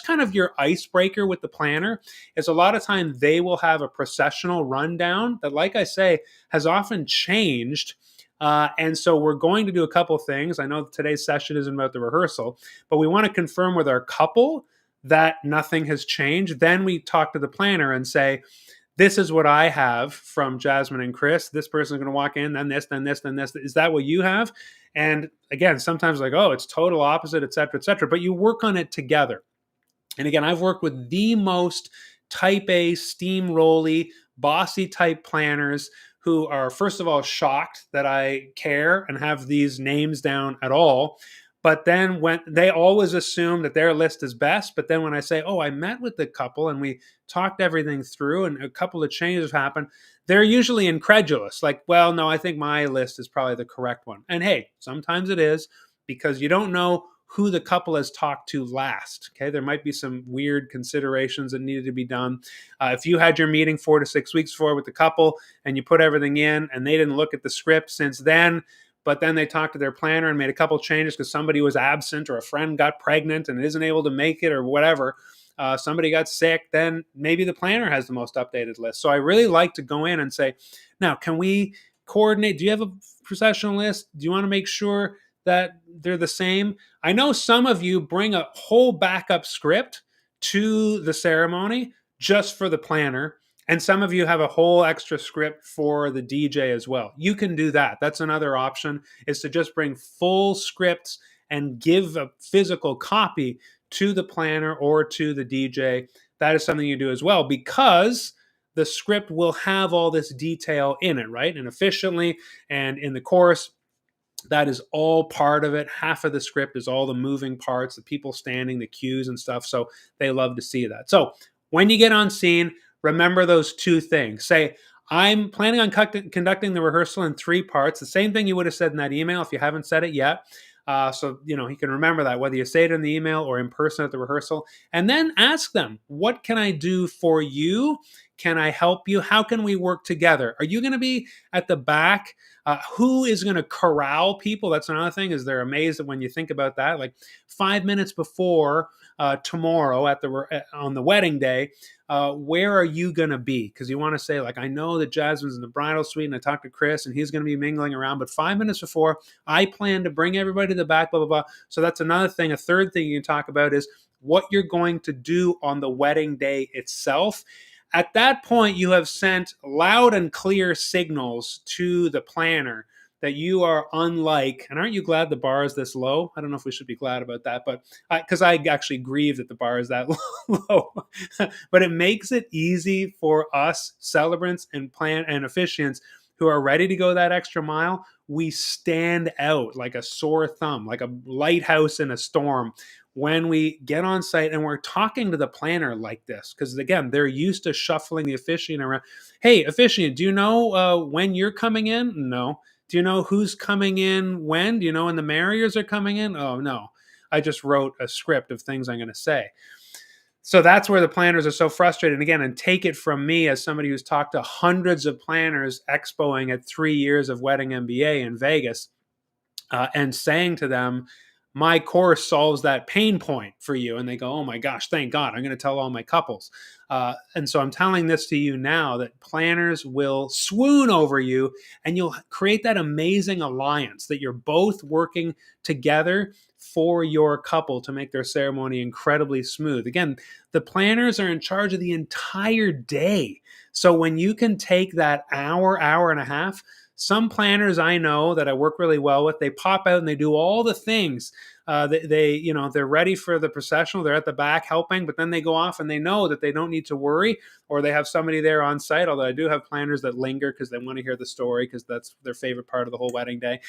kind of your icebreaker with the planner. Is a lot of time they will have a processional rundown that, like I say, has often changed. And so we're going to do a couple things. I know today's session isn't about the rehearsal, but we want to confirm with our couple that nothing has changed. Then we talk to the planner and say, this is what I have from Jasmine and Chris. This person's going to walk in, then this, then this, then this. Is that what you have? And again, sometimes like, oh, it's total opposite, et cetera, et cetera. But you work on it together. And again, I've worked with the most type A, steamrolly, bossy type planners who are, first of all, shocked that I care and have these names down at all. But then when they always assume that their list is best, but then when I say, oh, I met with the couple and we talked everything through and a couple of changes have happened, they're usually incredulous. Like, well, no, I think my list is probably the correct one. And hey, sometimes it is, because you don't know who the couple has talked to last. Okay, there might be some weird considerations that needed to be done. If you had your meeting 4 to 6 weeks before with the couple and you put everything in and they didn't look at the script since then, but then they talked to their planner and made a couple changes because somebody was absent or a friend got pregnant and isn't able to make it or whatever, somebody got sick, then maybe the planner has the most updated list. So I really like to go in and say, now, can we coordinate? Do you have a processional list? Do you want to make sure that they're the same? I know some of you bring a whole backup script to the ceremony just for the planner, and some of you have a whole extra script for the DJ as well. You can do that. That's another option, is to just bring full scripts and give a physical copy to the planner or to the DJ. That is something you do as well, because the script will have all this detail in it, right? And efficiently, and in the course, that is all part of it. Half of the script is all the moving parts, the people standing, the cues and stuff. So they love to see that. So when you get on scene, remember those 2 things. Say, I'm planning on conducting the rehearsal in 3 parts. The same thing you would have said in that email if you haven't said it yet. So, you can remember that, whether you say it in the email or in person at the rehearsal. And then ask them, what can I do for you? Can I help you? How can we work together? Are you going to be at the back? Who is going to corral people? That's another thing, is they're amazed that when you think about that, like 5 minutes before tomorrow on the wedding day, where are you going to be? Because you want to say, like, I know that Jasmine's in the bridal suite and I talked to Chris and he's going to be mingling around, but 5 minutes before, I plan to bring everybody to the back, blah, blah, blah. So that's another thing. A third thing you can talk about is what you're going to do on the wedding day itself. At that point, you have sent loud and clear signals to the planner that you are unlike. And aren't you glad the bar is this low? I don't know if we should be glad about that, but because I actually grieve that the bar is that low. But it makes it easy for us celebrants and officiants who are ready to go that extra mile. We stand out like a sore thumb, like a lighthouse in a storm, when we get on site and we're talking to the planner like this. Because again, they're used to shuffling the officiant around. Hey, officiant, do you know when you're coming in? No. Do you know who's coming in when? Do you know when the marriers are coming in? Oh, no. I just wrote a script of things I'm going to say. So that's where the planners are so frustrated. And again, and take it from me as somebody who's talked to hundreds of planners expoing at 3 years of Wedding MBA in Vegas, and saying to them, my course solves that pain point for you. And they go, oh my gosh, thank God. I'm going to tell all my couples. And so I'm telling this to you now that planners will swoon over you, and you'll create that amazing alliance that you're both working together for your couple to make their ceremony incredibly smooth. Again, the planners are in charge of the entire day. So when you can take that hour and a half, some planners I know that I work really well with, they pop out and they do all the things. They're ready for the processional. They're at the back helping, but then they go off and they know that they don't need to worry, or they have somebody there on site. Although I do have planners that linger because they want to hear the story, because that's their favorite part of the whole wedding day.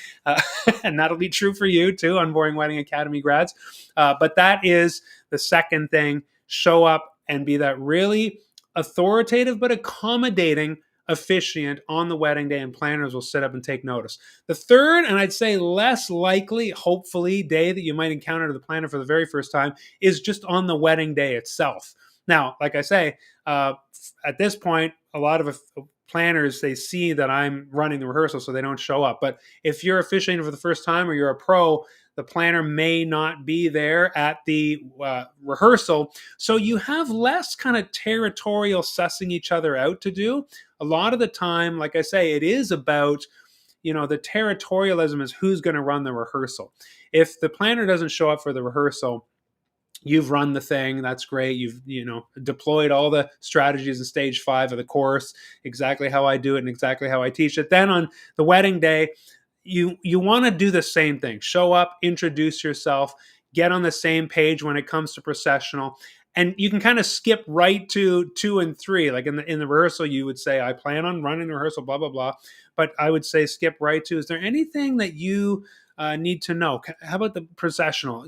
And that'll be true for you too, Unboring Wedding Academy grads. But that is the second thing. Show up and be that really authoritative but accommodating officiant on the wedding day, and planners will sit up and take notice. The third, and I'd say less likely, hopefully, day that you might encounter the planner for the very first time is just on the wedding day itself. Now, like I say, at this point, a lot of planners, they see that I'm running the rehearsal, so they don't show up. But if you're officiating for the first time or you're a pro, the planner may not be there at the rehearsal. So you have less kind of territorial sussing each other out to do. A lot of the time, like I say, it is about, the territorialism is who's going to run the rehearsal. If the planner doesn't show up for the rehearsal, you've run the thing. That's great. You've, deployed all the strategies in stage 5 of the course, exactly how I do it and exactly how I teach it. Then on the wedding day, you want to do the same thing. Show up, introduce yourself, get on the same page when it comes to processional. And you can kind of skip right to 2 and 3. Like in the rehearsal, you would say, I plan on running the rehearsal, blah, blah, blah. But I would say skip right to, is there anything that you need to know? How about the processional?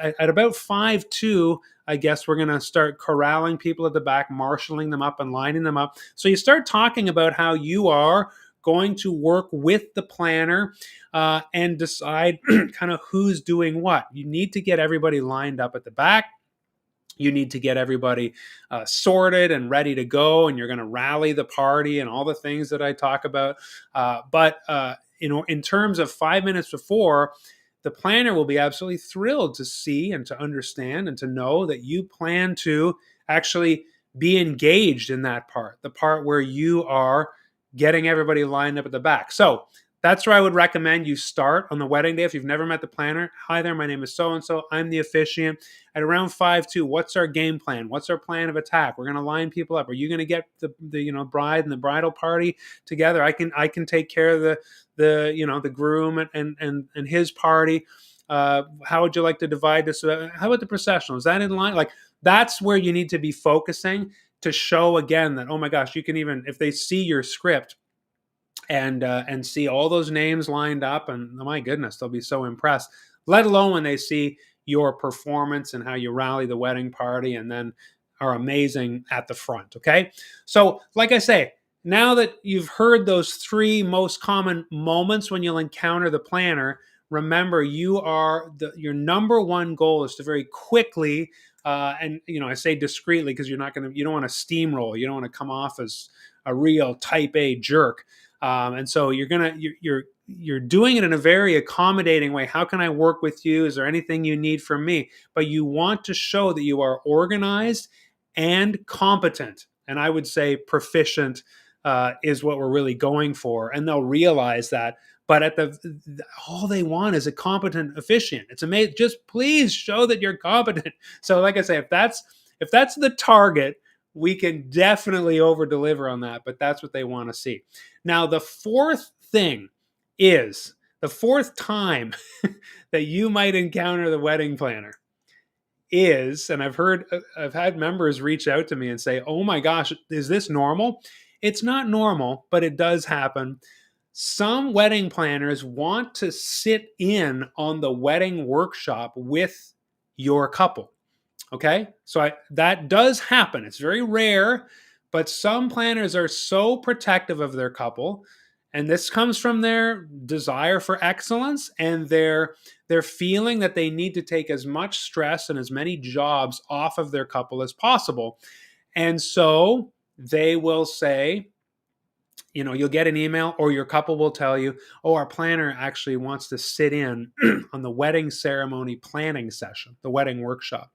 At about 5-2, I guess we're going to start corralling people at the back, marshaling them up and lining them up. So you start talking about how you are going to work with the planner and decide kind of who's doing what. You need to get everybody lined up at the back. You need to get everybody sorted and ready to go, and you're going to rally the party and all the things that I talk about. But in terms of 5 minutes before, the planner will be absolutely thrilled to see and to understand and to know that you plan to actually be engaged in that part, the part where you are getting everybody lined up at the back. So that's where I would recommend you start on the wedding day. If you've never met the planner, hi there, my name is so-and-so. I'm the officiant. At around 5-2, what's our game plan? What's our plan of attack? We're going to line people up. Are you going to get the bride and the bridal party together? I can take care of the groom and his party. How would you like to divide this? How about the processional? Is that in line? Like, that's where you need to be focusing to show again that, oh my gosh, you can even, if they see your script and see all those names lined up, and oh my goodness, they'll be so impressed, let alone when they see your performance and how you rally the wedding party and then are amazing at the front. Okay. So like I say, now that you've heard those 3 most common moments when you'll encounter the planner, remember your number one goal is to very quickly, and I say discreetly because you don't want to steamroll. You don't want to come off as a real type A jerk. And so you're doing it in a very accommodating way. How can I work with you? Is there anything you need from me? But you want to show that you are organized and competent. And I would say proficient is what we're really going for. And they'll realize that. But all they want is a competent officiant. It's amazing. Just please show that you're competent. So like I say, if that's the target, we can definitely over deliver on that, but that's what they want to see. Now, the fourth thing is the fourth time that you might encounter the wedding planner is, and I've had members reach out to me and say, oh my gosh, is this normal? It's not normal, but it does happen. Some wedding planners want to sit in on the wedding workshop with your couple. Okay, so that does happen. It's very rare, but some planners are so protective of their couple And this comes from their desire for excellence and their feeling that they need to take as much stress and as many jobs off of their couple as possible. And so they will say, you'll get an email or your couple will tell you, oh, our planner actually wants to sit in on the wedding ceremony planning session, the wedding workshop.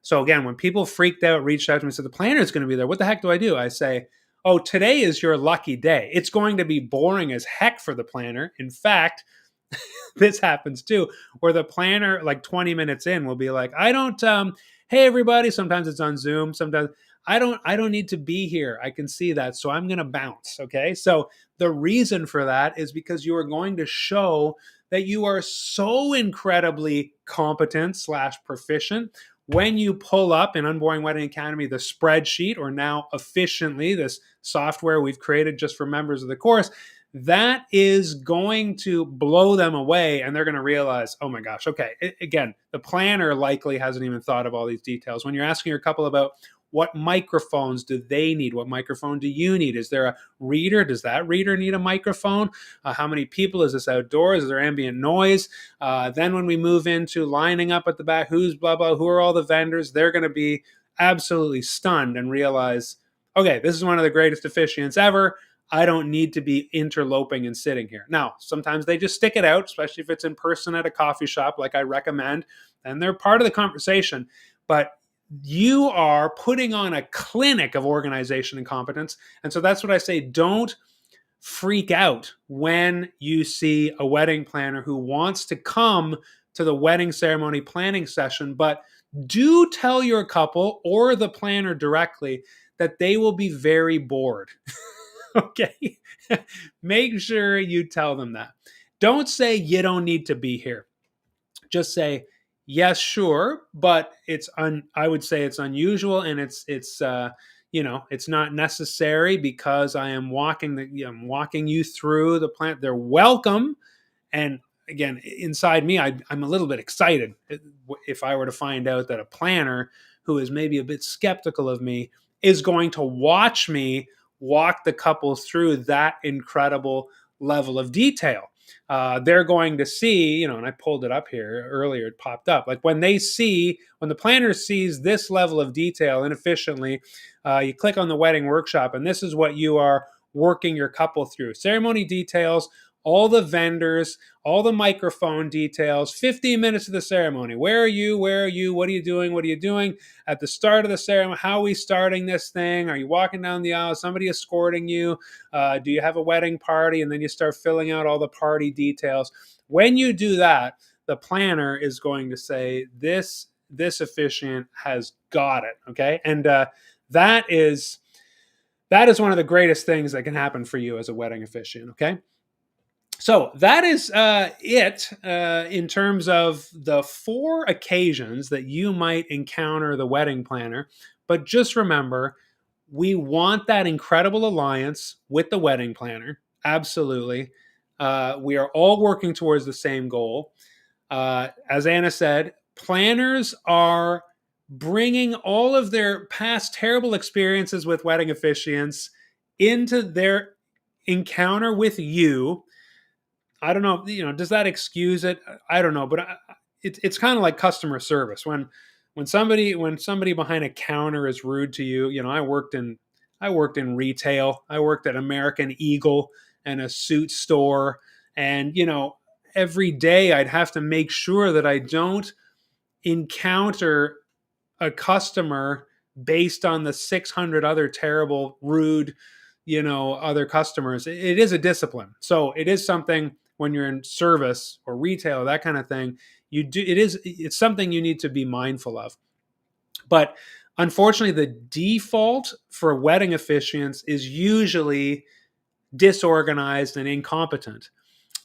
So again, when people freaked out, reached out to me and said, the planner is going to be there, what the heck do I do? I say, oh, today is your lucky day. It's going to be boring as heck for the planner. In fact, this happens too, where the planner, like 20 minutes in, will be like, I don't, hey everybody, sometimes it's on Zoom, sometimes I don't need to be here. I can see that. So I'm going to bounce. Okay. So the reason for that is because you are going to show that you are so incredibly competent / proficient when you pull up in Unboring Wedding Academy the spreadsheet, or now Officiantly, this software we've created just for members of the course. That is going to blow them away, and they're going to realize, oh my gosh, okay, again, the planner likely hasn't even thought of all these details. When you're asking your couple about what microphones do they need? What microphone do you need? Is there a reader? Does that reader need a microphone? How many people? Is this outdoors? Is there ambient noise? Then when we move into lining up at the back, who's blah, blah, who are all the vendors? They're going to be absolutely stunned and realize, okay, this is one of the greatest officiants ever. I don't need to be interloping and sitting here. Now, sometimes they just stick it out, especially if it's in person at a coffee shop, like I recommend, and they're part of the conversation. But you are putting on a clinic of organization and competence. And so that's what I say. Don't freak out when you see a wedding planner who wants to come to the wedding ceremony planning session, but do tell your couple or the planner directly that they will be very bored. Okay. Make sure you tell them that. Don't say you don't need to be here. Just say, yes, sure, but I would say it's unusual, and it's not necessary because I'm walking you through the plan. They're welcome. And again, inside me, I'm a little bit excited if I were to find out that a planner who is maybe a bit skeptical of me is going to watch me walk the couple through that incredible level of detail. They're going to see, and I pulled it up here earlier, it popped up. Like when the planner sees this level of detail inefficiently, you click on the wedding workshop, and this is what you are working your couple through. Ceremony details, all the vendors, all the microphone details, 15 minutes of the ceremony. Where are you? Where are you? What are you doing? What are you doing? At the start of the ceremony, how are we starting this thing? Are you walking down the aisle? Somebody escorting you? Do you have a wedding party? And then you start filling out all the party details. When you do that, the planner is going to say, this officiant has got it. Okay. And that is one of the greatest things that can happen for you as a wedding officiant. Okay. So that is it in terms of the 4 occasions that you might encounter the wedding planner. But just remember, we want that incredible alliance with the wedding planner. Absolutely. We are all working towards the same goal. As Anna said, planners are bringing all of their past terrible experiences with wedding officiants into their encounter with you. I don't know, does that excuse it? I don't know, but it's kind of like customer service. When somebody behind a counter is rude to you, I worked in retail. I worked at American Eagle and a suit store, and every day I'd have to make sure that I don't encounter a customer based on the 600 other terrible, rude, other customers. It is a discipline. So it is something when you're in service or retail, that kind of thing, it's something you need to be mindful of. But unfortunately, the default for wedding officiants is usually disorganized and incompetent.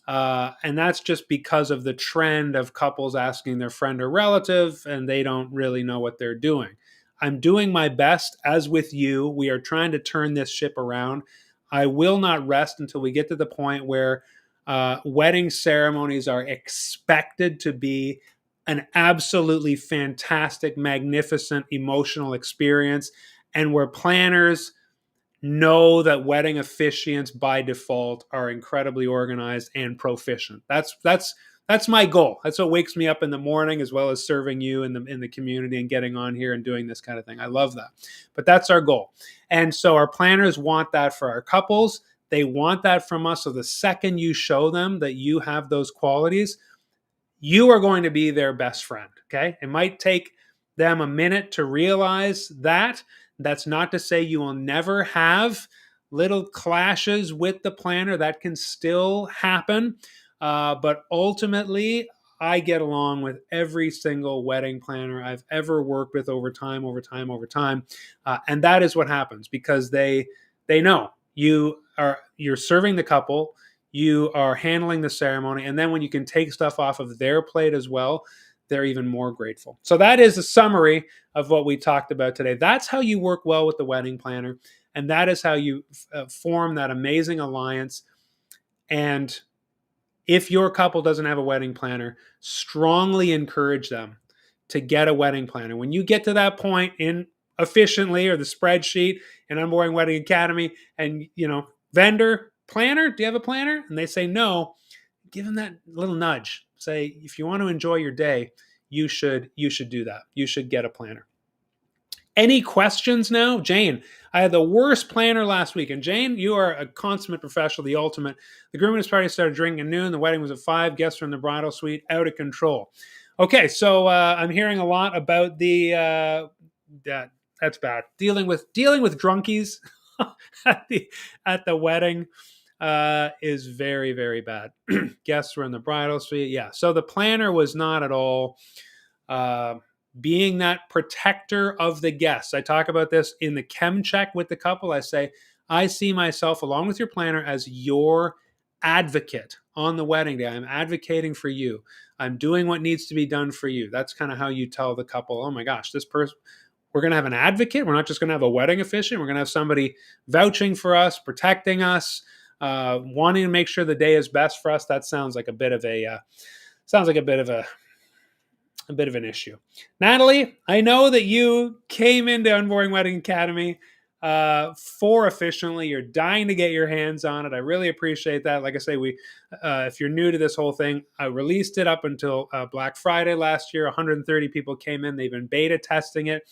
And that's just because of the trend of couples asking their friend or relative, and they don't really know what they're doing. I'm doing my best, as with you. We are trying to turn this ship around. I will not rest until we get to the point where wedding ceremonies are expected to be an absolutely fantastic, magnificent, emotional experience, and where planners know that wedding officiants by default are incredibly organized and proficient. That's my goal. That's what wakes me up in the morning, as well as serving you in the community and getting on here and doing this kind of thing. I love that. But that's our goal. And so our planners want that for our couples. They want that from us. So the second you show them that you have those qualities, you are going to be their best friend. Okay. It might take them a minute to realize that. That's not to say you will never have little clashes with the planner. That can still happen. But ultimately, I get along with every single wedding planner I've ever worked with over time. And that is what happens because they know you're serving the couple, you are handling the ceremony, and then when you can take stuff off of their plate as well, they're even more grateful. So that is a summary of what we talked about today. That's how you work well with the wedding planner, and that is how you form that amazing alliance. And if your couple doesn't have a wedding planner, strongly encourage them to get a wedding planner. When you get to that point in Efficiently or the spreadsheet in Unboring Wedding Academy, and vendor, planner, do you have a planner? And they say no, give them that little nudge. Say, if you want to enjoy your day, you should do that. You should get a planner. Any questions now? Jane, I had the worst planner last week. And Jane, you are a consummate professional, the ultimate. The groom's party started drinking at noon. The wedding was at 5. Guests were in the bridal suite, out of control. Okay, so I'm hearing a lot about that's bad. Dealing with drunkies at the wedding is very, very bad. Guests were in the bridal suite. Yeah, so the planner was not at all being that protector of the guests. I talk about this in the chem check with the couple. I say, I see myself along with your planner as your advocate on the wedding day. I'm advocating for you. I'm doing what needs to be done for you. That's kind of how you tell the couple, oh my gosh, this person, we're going to have an advocate. We're not just going to have a wedding officiant. We're going to have somebody vouching for us, protecting us, wanting to make sure the day is best for us. That sounds like a bit of an issue. Natalie, I know that you came into Unboring Wedding Academy for Efficiently. You're dying to get your hands on it. I really appreciate that. Like I say, if you're new to this whole thing, I released it up until Black Friday last year. 130 people came in. They've been beta testing it.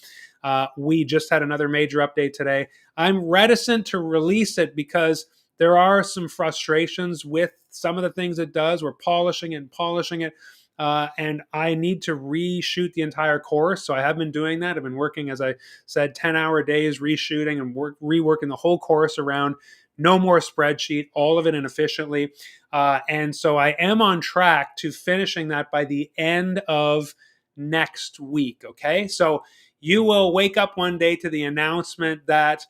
We just had another major update today. I'm reticent to release it because there are some frustrations with some of the things it does. We're polishing it. And I need to reshoot the entire course. So I have been doing that. I've been working, as I said, 10-hour days reshooting and reworking the whole course around no more spreadsheet, all of it in Efficiently. And so I am on track to finishing that by the end of next week. Okay. So you will wake up one day to the announcement that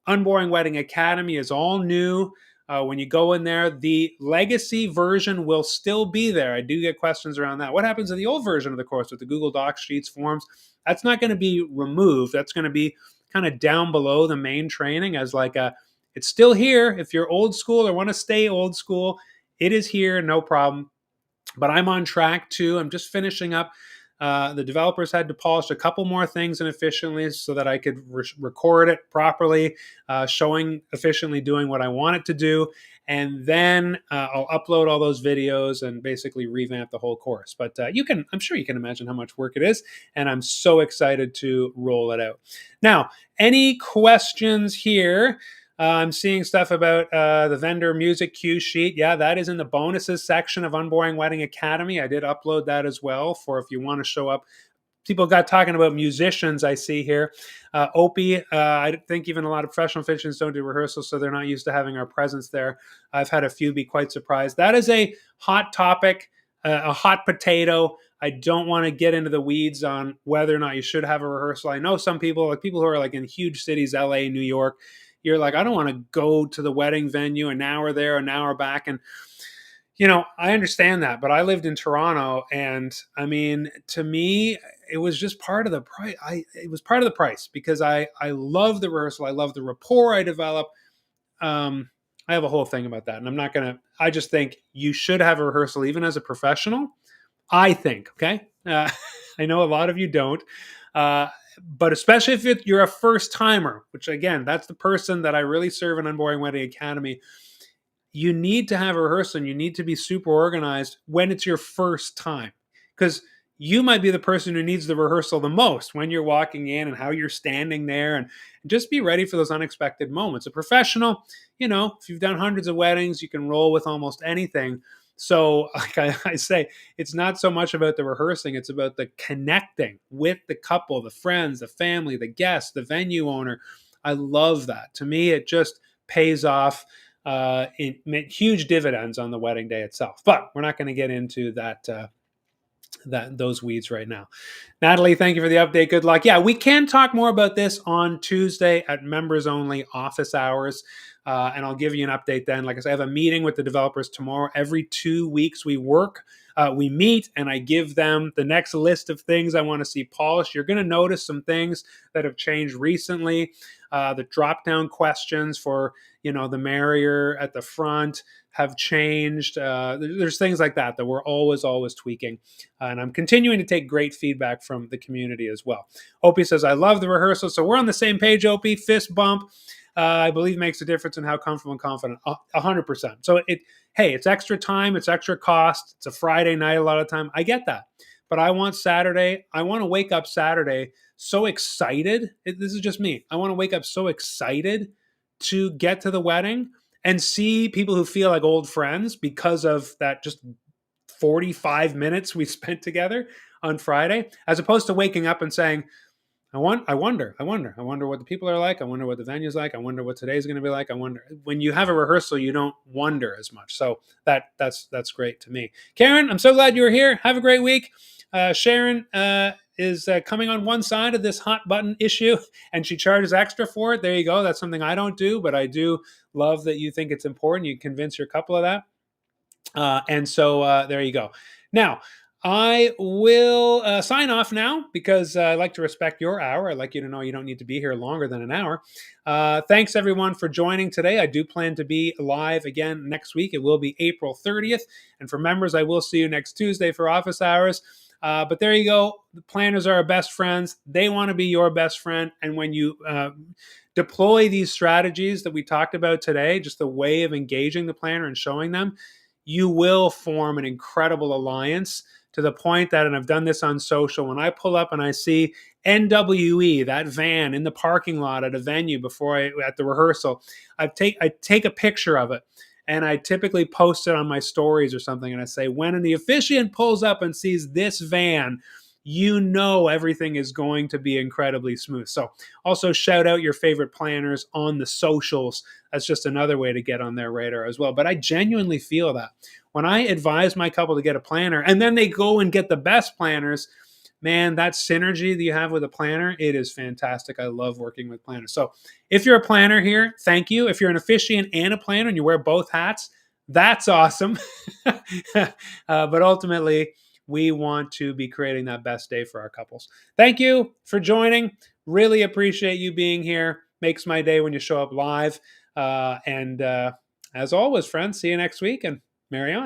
Unboring Wedding Academy is all new. When you go in there, the legacy version will still be there. I do get questions around that. What happens to the old version of the course with the Google Docs, Sheets, Forms? That's not going to be removed. That's going to be kind of down below the main training as it's still here. If you're old school or want to stay old school, it is here, no problem. But I'm on track too. I'm just finishing up. The developers had to polish a couple more things in Efficiently so that I could record it properly, showing Efficiently doing what I want it to do. And then I'll upload all those videos and basically revamp the whole course. But I'm sure you can imagine how much work it is. And I'm so excited to roll it out. Now, any questions here? I'm seeing stuff about the vendor music cue sheet. Yeah, that is in the bonuses section of Unboring Wedding Academy. I did upload that as well for if you want to show up. People got talking about musicians, I see here. Opie, I think even a lot of professional officiants don't do rehearsals, so they're not used to having our presence there. I've had a few be quite surprised. That is a hot topic, a hot potato. I don't want to get into the weeds on whether or not you should have a rehearsal. I know some people, like people who are like in huge cities, LA, New York, you're like, I don't want to go to the wedding venue an hour there, an hour back. And, I understand that, but I lived in Toronto. And I mean, to me, it was just part of the price. It was part of the price because I love the rehearsal. I love the rapport I develop. I have a whole thing about that. And I just think you should have a rehearsal, even as a professional. I think, okay? I know a lot of you don't. But especially if you're a first timer, which again, that's the person that I really serve in Unboring Wedding Academy, you need to have a rehearsal and you need to be super organized when it's your first time. Because you might be the person who needs the rehearsal the most when you're walking in and how you're standing there, and just be ready for those unexpected moments. A professional, if you've done hundreds of weddings, you can roll with almost anything. So, like I say, it's not so much about the rehearsing, it's about the connecting with the couple, the friends, the family, the guests, the venue owner. I love that. To me, it just pays off in huge dividends on the wedding day itself. But we're not going to get into those weeds right now. Natalie, thank you for the update. Good luck. Yeah, we can talk more about this on Tuesday at members only office hours. And I'll give you an update then. Like I said, I have a meeting with the developers tomorrow. Every 2 weeks we meet, and I give them the next list of things I want to see polished. You're going to notice some things that have changed recently. The drop-down questions for, the marrier at the front have changed. There's things like that we're always tweaking. And I'm continuing to take great feedback from the community as well. Opie says, I love the rehearsal. So we're on the same page, Opie. Fist bump. I believe makes a difference in how comfortable and confident. 100%. So it's extra time, it's extra cost. It's a Friday night a lot of time. I get that. But I want to wake up Saturday so excited. This is just me. I want to wake up so excited to get to the wedding and see people who feel like old friends because of that just 45 minutes we spent together on Friday, as opposed to waking up and saying, I wonder what the people are like. I wonder what the venue's like. I wonder what today's going to be like. I wonder. When you have a rehearsal, you don't wonder as much. So that's great to me. Karen, I'm so glad you were here. Have a great week. Sharon is coming on one side of this hot button issue, and she charges extra for it. There you go. That's something I don't do, but I do love that you think it's important. You convince your couple of that. And so there you go. Now, I will sign off now because I like to respect your hour. I'd like you to know you don't need to be here longer than an hour. Thanks, everyone, for joining today. I do plan to be live again next week. It will be April 30th. And for members, I will see you next Tuesday for office hours. But there you go. The planners are our best friends. They want to be your best friend. And when you deploy these strategies that we talked about today, just the way of engaging the planner and showing them, you will form an incredible alliance to the point that, and I've done this on social, when I pull up and I see NWE, that van in the parking lot at a venue at the rehearsal, I take a picture of it and I typically post it on my stories or something. And I say, when the officiant pulls up and sees this van, everything is going to be incredibly smooth. So also shout out your favorite planners on the socials. That's just another way to get on their radar as well. But I genuinely feel that when I advise my couple to get a planner and then they go and get the best planners, man, that synergy that you have with a planner, it is fantastic. I love working with planners. So if you're a planner here, thank you. If you're an officiant and a planner and you wear both hats, that's awesome. But ultimately, we want to be creating that best day for our couples. Thank you for joining. Really appreciate you being here. Makes my day when you show up live. And as always, friends, see you next week and marry on.